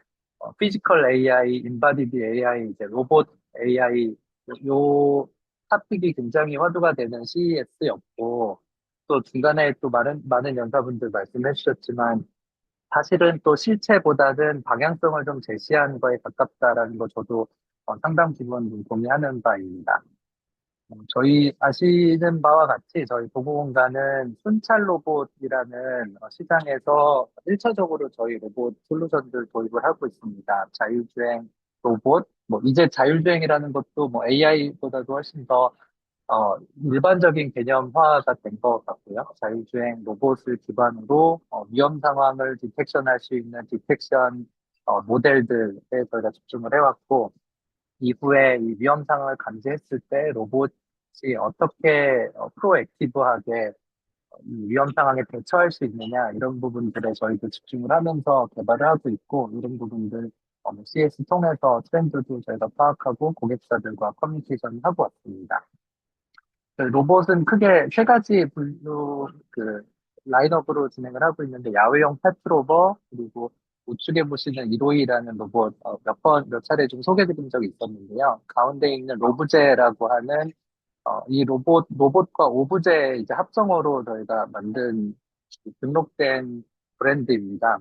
피지컬 AI, 인바디드 AI, 이제 로봇 AI 요 탑픽이 굉장히 화두가 되는 CES였고, 또 중간에 또 많은 연사분들 말씀해 주셨지만, 사실은 또 실체보다는 방향성을 좀 제시한 거에 가깝다라는 거 저도 상당 부분 좀 동의하는 바입니다. 저희 아시는 바와 같이 저희 도보공간은 순찰 로봇이라는 시장에서 1차적으로 저희 로봇 솔루션들 도입을 하고 있습니다. 자율주행 로봇, 이제 자율주행이라는 것도 AI보다도 훨씬 더 일반적인 개념화가 된 것 같고요. 자율주행 로봇을 기반으로 위험 상황을 디텍션할 수 있는 디텍션 모델들에 저희가 집중을 해왔고, 이후에 이 위험 상황을 감지했을 때 로봇이 어떻게 프로액티브하게 이 위험 상황에 대처할 수 있느냐 이런 부분들에 저희도 집중을 하면서 개발을 하고 있고, 이런 부분들 CS 통해서 트렌드도 저희가 파악하고 고객사들과 커뮤니케이션을 하고 왔습니다. 로봇은 크게 세 가지 분류 라인업으로 진행을 하고 있는데, 야외용 페트로버, 그리고 우측에 보시는 152라는 로봇 몇 차례 좀 소개드린 적이 있었는데요. 가운데 있는 로브제라고 하는 이 로봇과 오브제 이제 합성어로 저희가 만든 등록된 브랜드입니다.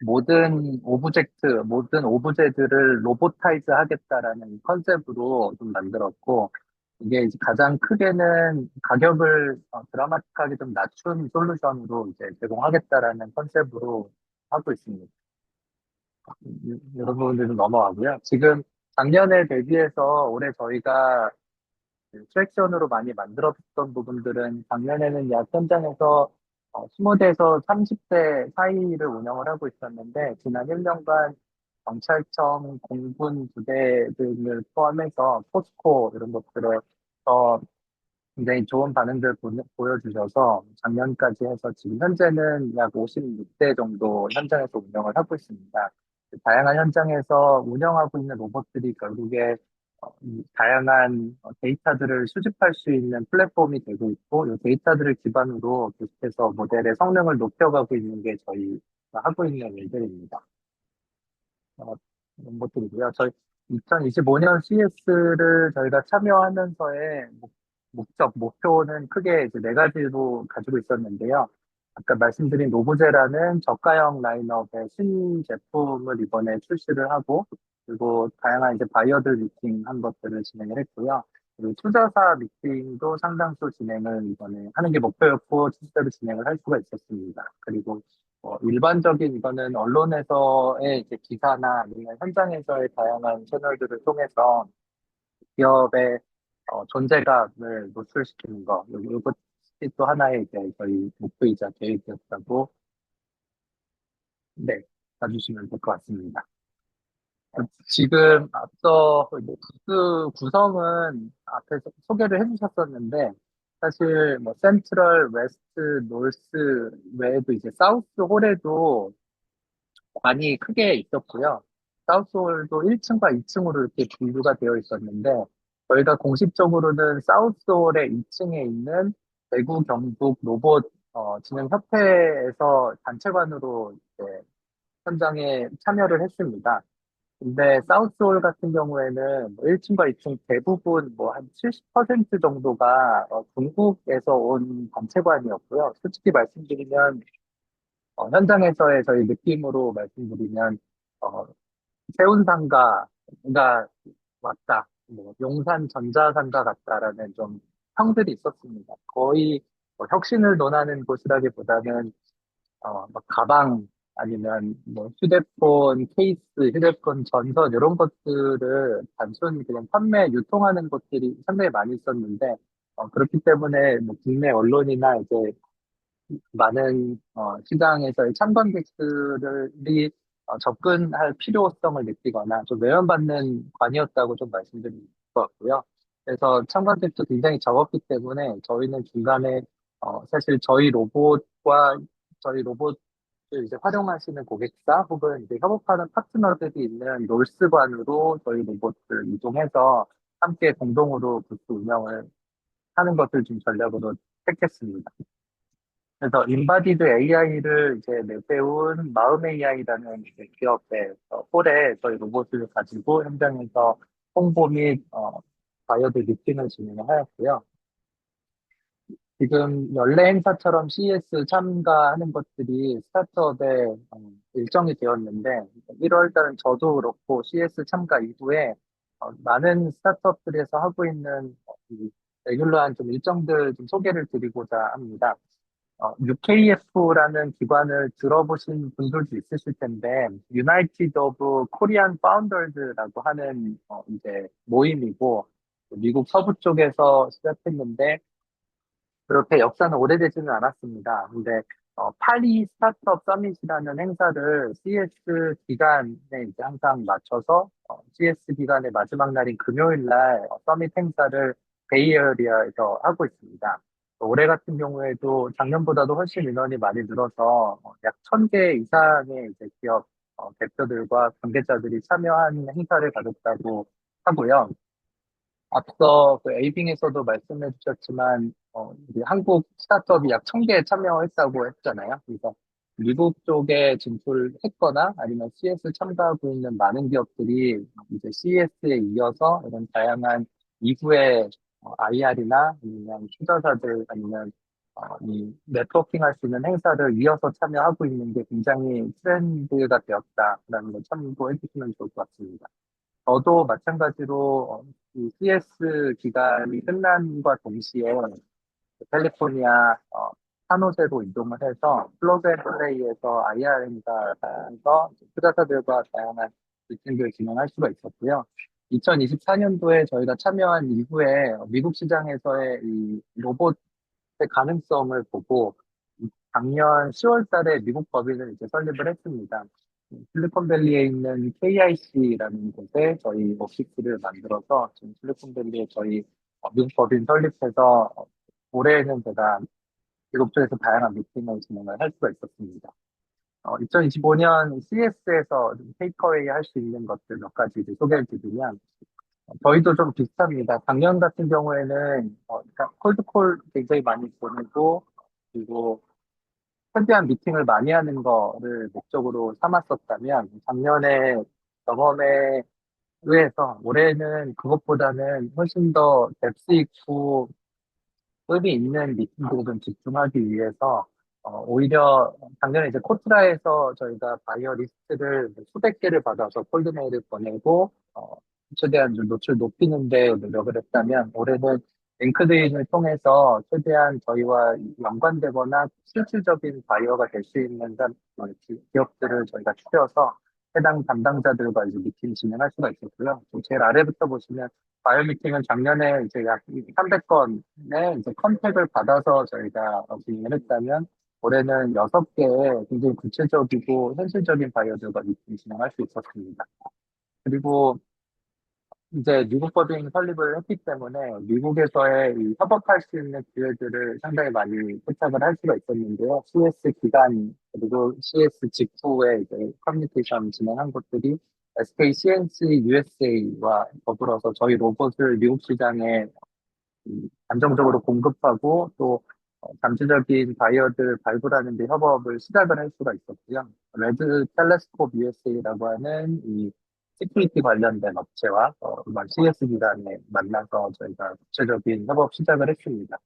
모든 오브제들을 로보타이즈 하겠다라는 컨셉으로 좀 만들었고, 이게 이제 가장 크게는 가격을 드라마틱하게 좀 낮춘 솔루션으로 이제 제공하겠다라는 컨셉으로 하고 있습니다. 여러분들은 넘어가고요. 지금 작년에 대비해서 올해 저희가 트랙션으로 많이 만들었던 부분들은, 작년에는 약 현장에서 20대에서 30대 사이를 운영을 하고 있었는데, 지난 1년간 경찰청, 공군 부대 등을 포함해서 포스코 이런 것들에 굉장히 좋은 반응들 보여주셔서 작년까지 해서 지금 현재는 약 56대 정도 현장에서 운영을 하고 있습니다. 다양한 현장에서 운영하고 있는 로봇들이 결국에 이 다양한 데이터들을 수집할 수 있는 플랫폼이 되고 있고, 이 데이터들을 기반으로 계속해서 모델의 성능을 높여가고 있는 게 저희가 하고 있는 일들입니다. 이런 것들이고요. 저희 2025년 CES를 저희가 참여하면서의 목표는 크게 이제 네 가지로 가지고 있었는데요. 아까 말씀드린 로보제라는 저가형 라인업의 신제품을 이번에 출시를 하고, 그리고 다양한 이제 바이어들 미팅한 것들을 진행을 했고요. 그리고 투자사 미팅도 상당수 진행을 이번에 하는 게 목표였고, 실제로 진행을 할 수가 있었습니다. 그리고 일반적인 이거는 언론에서의 이제 기사나 아니면 현장에서의 다양한 채널들을 통해서 기업의 존재감을 노출시키는 거, 이것이 또 하나의 이제 저희 목표이자 계획이었다고, 네, 봐주시면 될 것 같습니다. 지금 앞서 그 구성은 앞에서 소개를 해주셨었는데, 사실 뭐 센트럴, 웨스트, 노스 외에도 이제 사우스 홀에도 많이 크게 있었고요. 사우스홀도 1층과 2층으로 이렇게 분류가 되어 있었는데, 저희가 공식적으로는 사우스홀의 2층에 있는 대구 경북 로봇 진흥협회에서 단체관으로 이제 현장에 참여를 했습니다. 근데 사우스홀 같은 경우에는 뭐 1층과 2층 대부분 뭐 한 70% 정도가 중국에서 온 단체관이었고요. 솔직히 말씀드리면 현장에서의 저희 느낌으로 말씀드리면 어, 세운상가가 왔다, 뭐 용산 전자상가 같다라는 좀 평들이 있었습니다. 거의 혁신을 논하는 곳이라기보다는 막 가방 아니면 뭐 휴대폰 케이스, 휴대폰 전선 이런 것들을 단순히 그냥 판매, 유통하는 것들이 상당히 많이 있었는데 그렇기 때문에 뭐 국내 언론이나 이제 많은 시장에서의 참관객들이 접근할 필요성을 느끼거나 좀 외면받는 관이었다고 좀 말씀드릴 것 같고요. 그래서 참관객도 굉장히 적었기 때문에 저희는 중간에 사실 저희 로봇을 이제 활용하시는 고객사 혹은 이제 협업하는 파트너들이 있는 롤스관으로 저희 로봇을 이동해서 함께 공동으로 부스 운영을 하는 것을 좀 전략으로 택했습니다. 그래서 인바디드 AI를 이제 내세운 마음 AI라는 기업의 홀에 저희 로봇을 가지고 현장에서 홍보 및 바이어드 미팅을 진행을 하였고요. 지금 연례 행사처럼 CES 참가하는 것들이 스타트업에 일정이 되었는데 1월 달은 저도 그렇고 CES 참가 이후에 많은 스타트업들에서 하고 있는 이 레귤러한 좀 일정들 좀 소개를 드리고자 합니다. UKF라는 기관을 들어보신 분들도 있으실 텐데, United of Korean Founders라고 하는 이제 모임이고, 미국 서부 쪽에서 시작했는데, 그렇게 역사는 오래되지는 않았습니다. 근데 파리 스타트업 서밋이라는 행사를 CS 기간에 이제 항상 맞춰서 CS 기간의 마지막 날인 금요일 날 서밋 행사를 베이에리아에서 하고 있습니다. 올해 같은 경우에도 작년보다도 훨씬 인원이 많이 늘어서 약 1000개 이상의 이제 기업 대표들과 관계자들이 참여한 행사를 가졌다고 하고요. 앞서 그 에이빙에서도 말씀해 주셨지만, 우리 한국 스타트업이 약 1000개 참여했다고 했잖아요. 그래서 미국 쪽에 진출했거나 아니면 CS 참가하고 있는 많은 기업들이 이제 CES에 이어서 이런 다양한 이후에 IR이나 아니면 투자자들 아니면 이 네트워킹 할 수 있는 행사를 이어서 참여하고 있는 게 굉장히 트렌드가 되었다라는 걸 참고해 주시면 좋을 것 같습니다. 저도 마찬가지로 이 CS 기간이 끝난과 동시에 캘리포니아 산호세로 이동을 해서 플러그 앤 플레이에서 IR 행사에서 투자자들과 다양한 미팅을 진행할 수가 있었고요. 2024년도에 저희가 참여한 이후에 미국 시장에서의 이 로봇의 가능성을 보고 작년 10월 달에 미국 법인을 이제 설립을 했습니다. 실리콘밸리에 있는 KIC라는 곳에 저희 오피스를 만들어서 지금 실리콘밸리에 저희 미국 법인 설립해서 올해에는 제가 미국 쪽에서 다양한 미팅을 진행을 할 수가 있었습니다. 2025년 CES에서 테이크어웨이 할 수 있는 것들 몇 가지 이제 소개를 드리면, 저희도 좀 비슷합니다. 작년 같은 경우에는, 일단 콜드콜 굉장히 많이 보내고, 그리고 최대한 미팅을 많이 하는 거를 목적으로 삼았었다면, 작년에 경험에 의해서 올해는 그것보다는 훨씬 더 뎁스 있고 의미 있는 미팅들에 좀 집중하기 위해서 오히려 작년에 이제 코트라에서 저희가 바이어 리스트를 뭐 수백 개를 받아서 콜드메일을 보내고 최대한 좀 노출 높이는 데 노력을 했다면 올해는 링크드인을 통해서 최대한 저희와 연관되거나 실질적인 바이어가 될 수 있는 기업들을 저희가 추려서 해당 담당자들과 이제 미팅 진행할 수가 있었고요. 제일 아래부터 보시면 바이오 미팅은 작년에 이제 약 300건의 이제 컨택을 받아서 저희가 진행을 했다면 올해는 6개의 굉장히 구체적이고 현실적인 바이오들과 미팅 진행할 수 있었습니다. 그리고 이제 미국 법인 설립을 했기 때문에 미국에서의 이 협업할 수 있는 기회들을 상당히 많이 포착을 할 수가 있었는데요. CS 기간 그리고 CS 직후에 이제 커뮤니케이션 진행한 것들이 SK CNC USA와 더불어서 저희 로봇을 미국 시장에 안정적으로 공급하고 또 잠재적인 바이어들 발굴하는 데 협업을 시작을 할 수가 있었고요. 레드 텔레스콥 USA라고 하는 이 시큐리티 관련된 업체와 CS 기관에 만나서 저희가 구체적인 협업 시작을 했습니다.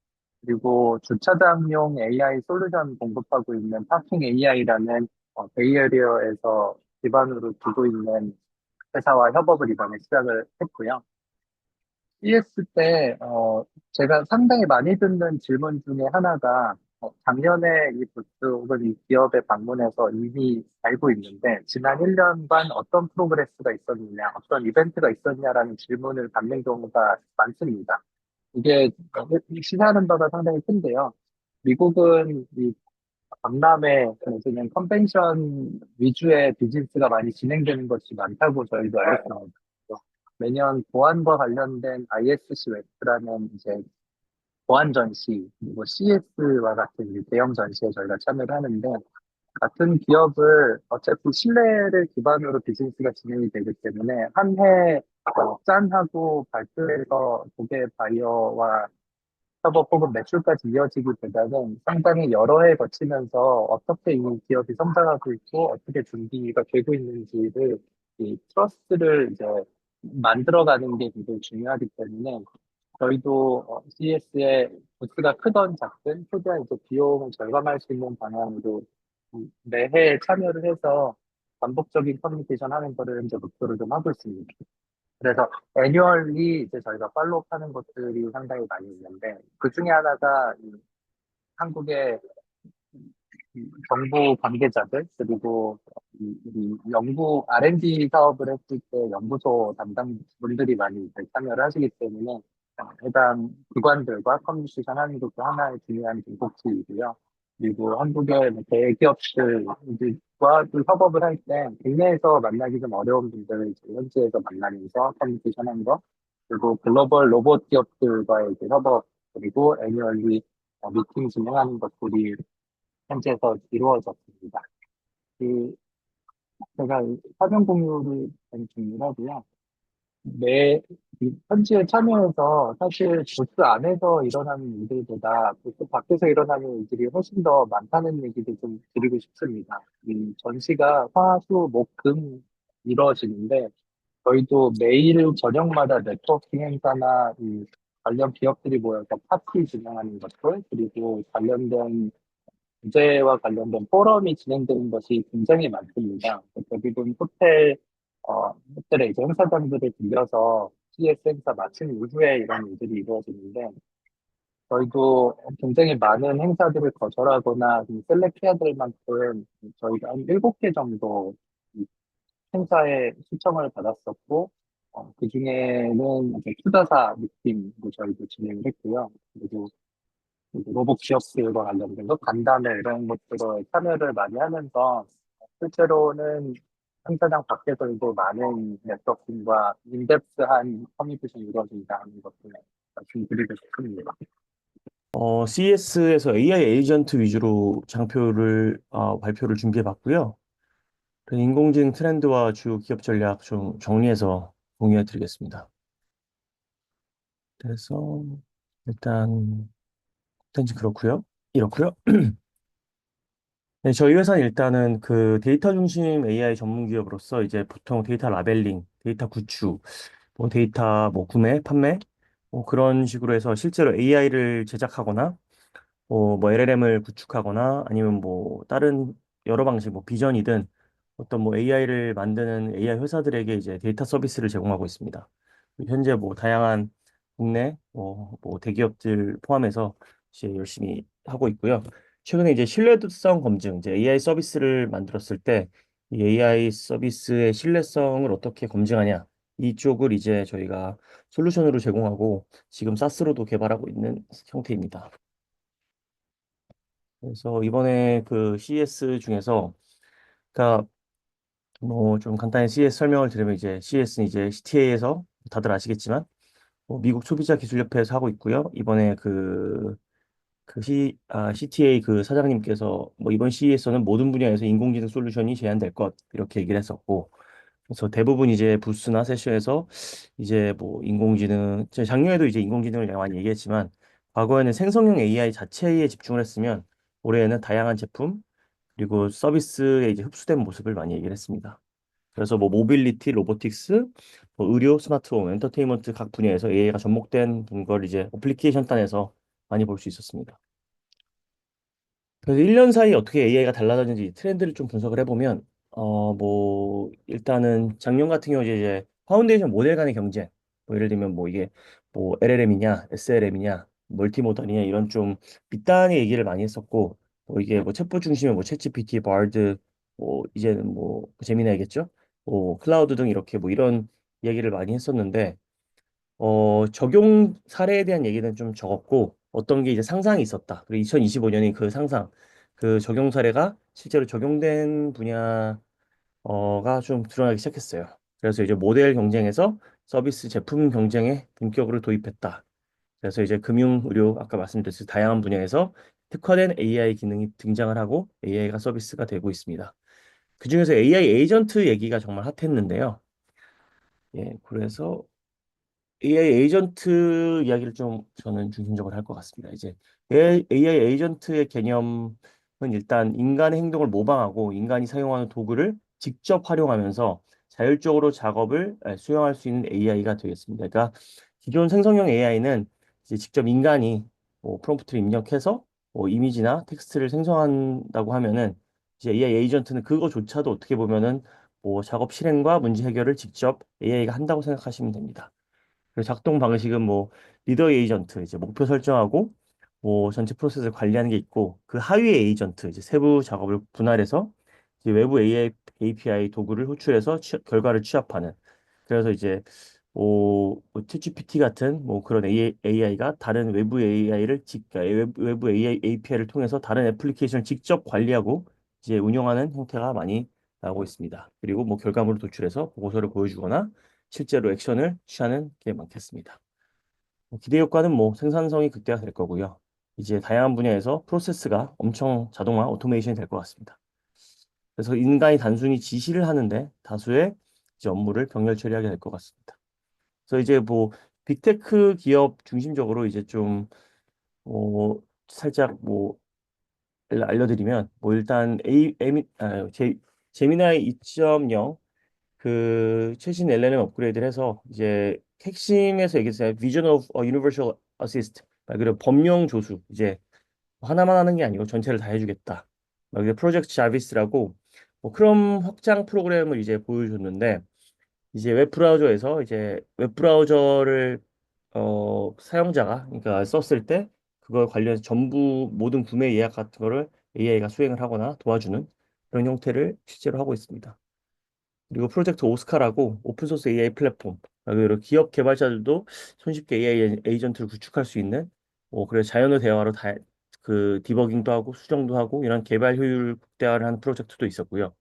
그리고 주차장용 AI 솔루션 공급하고 있는 파킹 AI라는 베이에리어에서 기반으로 두고 있는 회사와 협업을 이번에 시작을 했고요. CS 때, 제가 상당히 많이 듣는 질문 중에 하나가, 작년에 이 부스 혹은 이 기업에 방문해서 이미 알고 있는데, 지난 1년간 어떤 프로그레스가 있었느냐, 어떤 이벤트가 있었냐라는 질문을 받는 경우가 많습니다. 이게 시사하는 바가 상당히 큰데요. 미국은 이 박람회, 그냥 컨벤션 위주의 비즈니스가 많이 진행되는 것이 많다고 저희도 알고 있습니다. 매년 보안과 관련된 ISC 웨스트라는 이제 보안 전시, 그리고 CS와 같은 이제 대형 전시에 저희가 참여를 하는데, 같은 기업을 어차피 신뢰를 기반으로 비즈니스가 진행이 되기 때문에 한 해 짠하고 발표해서 고객 바이어와 협업 혹은 매출까지 이어지기보다는 상당히 여러 해 거치면서 어떻게 이 기업이 성장하고 있고 어떻게 준비가 되고 있는지를 이 트러스트를 이제 만들어가는 게 굉장히 중요하기 때문에 저희도 CS의 부스가 크던 작든 최대한 이제 비용을 절감할 수 있는 방향으로 매해 참여를 해서 반복적인 커뮤니케이션 하는 거를 이제 목표를 좀 하고 있습니다. 그래서 애뉴얼리 이제 저희가 팔로우 하는 것들이 상당히 많이 있는데 그 중에 하나가 이 한국의 이 정부 관계자들 그리고 이 연구 R&D 사업을 했을 때 연구소 담당 분들이 많이 이제 참여를 하시기 때문에 해당 기관들과 커뮤니케이션 하는 것도 하나의 중요한 목표이고요. 그리고 한국의 뭐 대기업들과 또 협업을 할 때 국내에서 만나기 좀 어려운 분들을 이제 현지에서 만나면서 커뮤니케이션 하는 거, 그리고 글로벌 로봇 기업들과의 이제 협업, 그리고 애뉴얼리 미팅 진행하는 것들이 현지에서 이루어졌습니다. 그 제가 사전 공유를 좀 중요하고요. 이 현지에 참여해서 사실 부스 안에서 일어나는 일들보다 부스 밖에서 일어나는 일들이 훨씬 더 많다는 얘기도 좀 드리고 싶습니다. 이 전시가 화, 수, 목, 금 이루어지는데 저희도 매일 저녁마다 네트워킹 행사나 이 관련 기업들이 모여서 파티 진행하는 것들 그리고 관련된 주제와 관련된 포럼이 진행되는 것이 굉장히 많습니다. 대부분 호텔의 이제 행사장들을 빌려서 CS 행사 마친 이후에 이런 일들이 이루어지는데, 저희도 굉장히 많은 행사들을 거절하거나 셀렉해야 될 만큼 저희가 한 7개 정도 이 행사에 초청을 받았었고, 그 중에는 이제 투자사 미팅도 저희도 진행을 했고요. 그리고 로봇 기업들과 관련된 것, 간담회 이런 것들에 참여를 많이 하면서 실제로는 행사장 밖에서도 많은 네트워킹과 인덱스한 커뮤니케이션이 이루어진다는 것을 말씀드리고 싶습니다. CES에서 AI 에이전트 위주로 장표를 발표를 준비해 봤고요. 인공지능 트렌드와 주요 기업 전략 좀 정리해서 공유해 드리겠습니다. 그래서 일단 콘텐츠 그렇고요. 이렇고요. 네, 저희 회사는 일단은 그 데이터 중심 AI 전문 기업으로서 이제 보통 데이터 라벨링, 데이터 구축, 뭐 데이터 뭐 구매, 판매 뭐 그런 식으로 해서 실제로 AI를 제작하거나 뭐 LLM을 구축하거나 아니면 뭐 다른 여러 방식 뭐 비전이든 어떤 뭐 AI를 만드는 AI 회사들에게 이제 데이터 서비스를 제공하고 있습니다. 현재 뭐 다양한 국내 뭐 대기업들 포함해서 이제 열심히 하고 있고요. 최근에 이제 신뢰도성 검증, 이제 AI 서비스를 만들었을 때 이 AI 서비스의 신뢰성을 어떻게 검증하냐 이쪽을 이제 저희가 솔루션으로 제공하고 지금 사스로도 개발하고 있는 형태입니다. 그래서 이번에 그 CES 중에서 그러니까 뭐 좀 간단히 CES 설명을 드리면 이제 CES는 이제 CTA에서 다들 아시겠지만 미국 소비자 기술협회에서 하고 있고요. 이번에 CTA 그 사장님께서 뭐 이번 CES에서는 모든 분야에서 인공지능 솔루션이 제한될 것 이렇게 얘기를 했었고 그래서 대부분 이제 부스나 세션에서 이제 뭐 인공지능 작년에도 이제 인공지능을 많이 얘기했지만 과거에는 생성형 AI 자체에 집중을 했으면 올해에는 다양한 제품 그리고 서비스에 이제 흡수된 모습을 많이 얘기를 했습니다. 그래서 뭐 모빌리티, 로보틱스, 뭐 의료, 스마트홈, 엔터테인먼트 각 분야에서 AI가 접목된 걸 이제 어플리케이션 단에서 많이 볼 수 있었습니다. 그래서 1년 사이에 어떻게 AI가 달라졌는지 트렌드를 좀 분석을 해보면, 뭐, 일단은 작년 같은 경우 이제 파운데이션 모델 간의 경쟁, 뭐 예를 들면 뭐 이게 뭐 LLM이냐, SLM이냐, 멀티모던이냐 이런 좀 밑단의 얘기를 많이 했었고, 뭐 이게 뭐 챗봇 중심의 뭐 챗GPT, 바드, 뭐 이제는 뭐 제미나이겠죠? 뭐 클라우드 등 이렇게 뭐 이런 얘기를 많이 했었는데, 적용 사례에 대한 얘기는 좀 적었고, 어떤 게 이제 상상이 있었다. 그리고 2025년이 그 상상, 그 적용 사례가 실제로 적용된 분야가 좀 드러나기 시작했어요. 그래서 이제 모델 경쟁에서 서비스 제품 경쟁에 본격으로 도입했다. 그래서 이제 금융, 의료, 아까 말씀드렸듯이 다양한 분야에서 특화된 AI 기능이 등장을 하고 AI가 서비스가 되고 있습니다. 그중에서 AI 에이전트 얘기가 정말 핫했는데요. 예, 그래서 AI 에이전트 이야기를 좀 저는 중심적으로 할 것 같습니다. 이제 AI 에이전트의 개념은 일단 인간의 행동을 모방하고 인간이 사용하는 도구를 직접 활용하면서 자율적으로 작업을 수행할 수 있는 AI가 되겠습니다. 그러니까 기존 생성형 AI는 이제 직접 인간이 뭐 프롬프트를 입력해서 뭐 이미지나 텍스트를 생성한다고 하면은 이제 AI 에이전트는 그거조차도 어떻게 보면은 뭐 작업 실행과 문제 해결을 직접 AI가 한다고 생각하시면 됩니다. 그리고 작동 방식은 뭐 리더 에이전트 이제 목표 설정하고 뭐 전체 프로세스를 관리하는 게 있고 그 하위 에이전트 이제 세부 작업을 분할해서 이제 외부 API 도구를 호출해서 결과를 취합하는 그래서 이제 뭐 챗GPT 같은 뭐 그런 AI가 다른 외부 AI를 외부 AI API를 통해서 다른 애플리케이션을 직접 관리하고 이제 운영하는 형태가 많이 나오고 있습니다. 그리고 뭐 결과물을 도출해서 보고서를 보여주거나 실제로 액션을 취하는 게 많겠습니다. 기대 효과는 뭐 생산성이 극대화될 거고요. 이제 다양한 분야에서 프로세스가 엄청 자동화, 오토메이션이 될 것 같습니다. 그래서 인간이 단순히 지시를 하는데 다수의 이제 업무를 병렬 처리하게 될 것 같습니다. 그래서 이제 뭐 빅테크 기업 중심적으로 이제 좀 살짝 뭐 알려드리면 뭐 일단 제미나이 2.0 그 최신 LLM 업그레이드를 해서 이제 핵심에서 얘기했어요. Vision of a Universal Assist. 말 그대로 범용 조수. 이제 하나만 하는 게 아니고 전체를 다 해주겠다. 말 그대로 프로젝트 자비스라고 뭐 크롬 확장 프로그램을 이제 보여줬는데 이제 웹브라우저에서 이제 웹브라우저를 사용자가 그러니까 썼을 때 그걸 관련해서 전부 모든 구매 예약 같은 거를 AI가 수행을 하거나 도와주는 그런 형태를 실제로 하고 있습니다. 그리고 프로젝트 오스카라고 오픈소스 AI 플랫폼, 그리고 기업 개발자들도 손쉽게 AI 에이전트를 구축할 수 있는, 그래서 자연어 대화로 그 디버깅도 하고 수정도 하고 이런 개발 효율 극대화를 하는 프로젝트도 있었고요.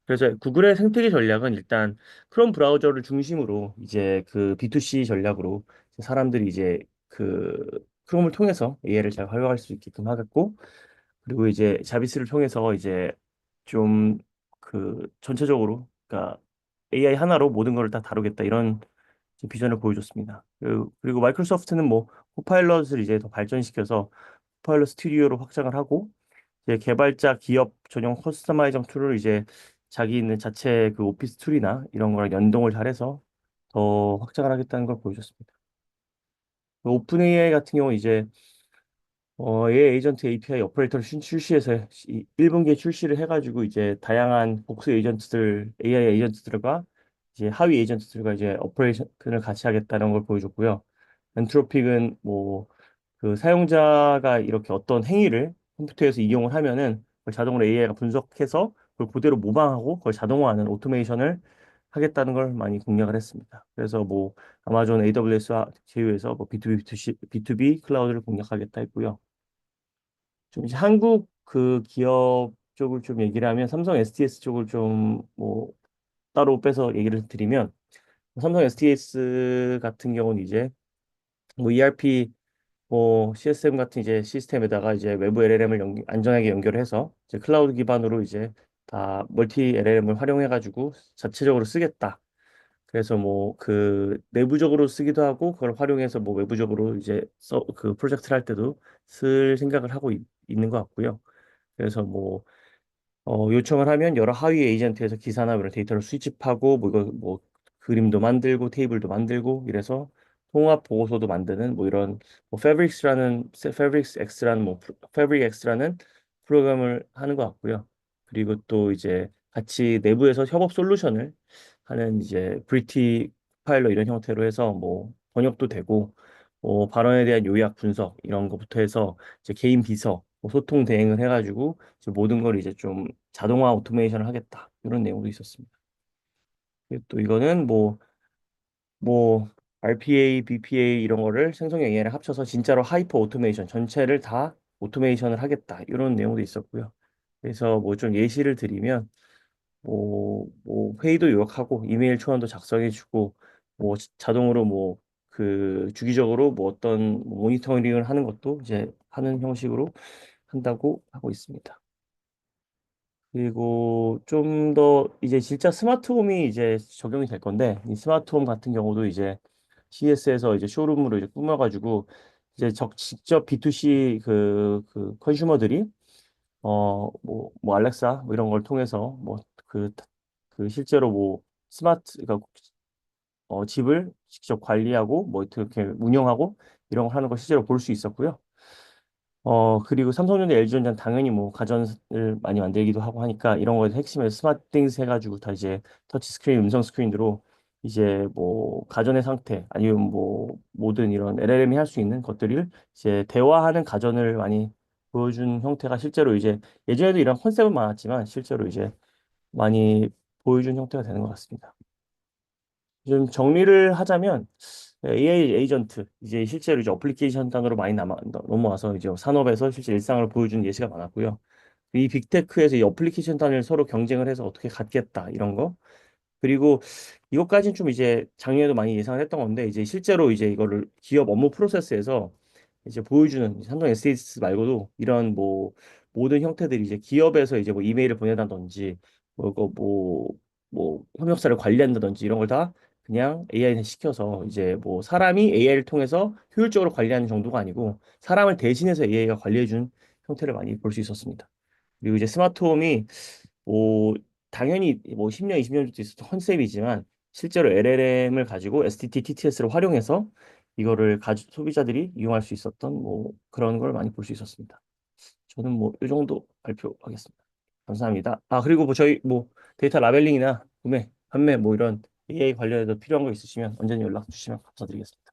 그래서 구글의 생태계 전략은 일단 크롬 브라우저를 중심으로 이제 그 B2C 전략으로 사람들이 이제 그 크롬을 통해서 AI를 잘 활용할 수 있게끔 하겠고, 그리고 이제 자비스를 통해서 이제 좀 그 전체적으로 그러니까 AI 하나로 모든 걸 다 다루겠다 이런 비전을 보여줬습니다. 그리고 마이크로소프트는 뭐 코파일럿을 이제 더 발전시켜서 코파일럿 스튜디오로 확장을 하고 이제 개발자 기업 전용 커스터마이징 툴을 이제 자기 있는 자체 그 오피스 툴이나 이런 거랑 연동을 잘해서 더 확장을 하겠다는 걸 보여줬습니다. 오픈 AI 같은 경우 이제 AI 에이전트 API 오퍼레이터를 출시해서 1분기에 출시를 해가지고 이제 다양한 복수 에이전트들, AI 에이전트들과 이제 하위 에이전트들과 이제 오퍼레이션을 같이 하겠다는 걸 보여줬고요. 엔트로픽은 뭐 그 사용자가 이렇게 어떤 행위를 컴퓨터에서 이용을 하면은 그걸 자동으로 AI가 분석해서 그걸 그대로 모방하고 그걸 자동화하는 오토메이션을 하겠다는 걸 많이 공략을 했습니다. 그래서 뭐 아마존 AWS와 제휴해서 뭐 B2B, B2B 클라우드를 공략하겠다 했고요. 좀 이제 한국 그 기업 쪽을 좀 얘기를 하면 삼성 SDS 쪽을 좀 뭐 따로 빼서 얘기를 드리면 삼성 SDS 같은 경우는 이제 뭐 ERP 뭐 CSM 같은 이제 시스템에다가 이제 외부 LLM을 안전하게 연결해서 이제 클라우드 기반으로 이제 다 멀티 LLM을 활용해 가지고 자체적으로 쓰겠다. 그래서 뭐 그 내부적으로 쓰기도 하고 그걸 활용해서 뭐 외부적으로 이제 그 프로젝트를 할 때도 쓸 생각을 하고 있는 것 같고요. 그래서 뭐 요청을 하면 여러 하위 에이전트에서 기사나 이런 데이터를 수집하고 뭐 이거 뭐 그림도 만들고 테이블도 만들고 이래서 통합 보고서도 만드는 뭐 이런 뭐 Fabrics X라는 뭐 Fabric X라는 프로그램을 하는 것 같고요. 그리고 또 이제 같이 내부에서 협업 솔루션을 하는 이제 브리티 파일러 이런 형태로 해서 뭐 번역도 되고 뭐 발언에 대한 요약 분석 이런 것부터 해서 이제 개인 비서 뭐 소통 대행을 해가지고 이제 모든 걸 이제 좀 자동화 오토메이션을 하겠다 이런 내용도 있었습니다. 그리고 또 이거는 뭐 RPA, BPA 이런 거를 생성형 AI를 합쳐서 진짜로 하이퍼 오토메이션 전체를 다 오토메이션을 하겠다 이런 내용도 있었고요. 그래서 뭐 좀 예시를 드리면 뭐 회의도 요약하고 이메일 초안도 작성해주고 뭐 자동으로 뭐 그 주기적으로 뭐 어떤 모니터링을 하는 것도 이제 하는 형식으로 한다고 하고 있습니다. 그리고 좀 더 이제 진짜 스마트홈이 이제 적용이 될 건데 이 스마트홈 같은 경우도 이제 CES에서 이제 쇼룸으로 이제 꾸며가지고 이제 직접 B2C 그 컨슈머들이 뭐 알렉사 뭐 이런 걸 통해서 뭐 그 실제로 뭐 그러니까 집을 직접 관리하고 뭐 이렇게 운영하고 이런 거 하는 걸 실제로 볼 수 있었고요. 그리고 삼성전자, LG전자는 당연히 뭐 가전을 많이 만들기도 하고 하니까 이런 거에 핵심에서 스마트띵스 해가지고 다 이제 터치 스크린, 음성 스크린으로 이제 뭐 가전의 상태 아니면 뭐 모든 이런 LLM이 할 수 있는 것들을 이제 대화하는 가전을 많이 보여준 형태가 실제로 이제 예전에도 이런 컨셉은 많았지만 실제로 이제 많이 보여준 형태가 되는 것 같습니다. 좀 정리를 하자면 AI 에이전트 이제 실제로 이제 어플리케이션 단으로 많이 넘어와서 이제 산업에서 실제 일상을 보여주는 예시가 많았고요. 이 빅테크에서 이 어플리케이션 단을 서로 경쟁을 해서 어떻게 갖겠다 이런 거. 그리고 이것까지는 좀 이제 작년에도 많이 예상을 했던 건데 이제 실제로 이제 이거를 기업 업무 프로세스에서 이제 보여주는 삼성 SDS 말고도 이런 뭐 모든 형태들이 이제 기업에서 이제 뭐 이메일을 보내다든지 뭐 협력사를 관리한다든지 이런 걸 다 그냥 AI에 시켜서 이제 뭐 사람이 AI를 통해서 효율적으로 관리하는 정도가 아니고 사람을 대신해서 AI가 관리해 준 형태를 많이 볼 수 있었습니다. 그리고 이제 스마트홈이 뭐 당연히 뭐 10년, 20년 전도 있었던 컨셉이지만 실제로 LLM을 가지고 STT, TTS를 활용해서 이거를 소비자들이 이용할 수 있었던 뭐 그런 걸 많이 볼 수 있었습니다. 저는 뭐 이 정도 발표하겠습니다. 감사합니다. 아, 그리고 뭐 저희 뭐 데이터 라벨링이나 구매, 판매 뭐 이런 AI 관련해서 필요한 거 있으시면 언제든 연락 주시면 감사드리겠습니다.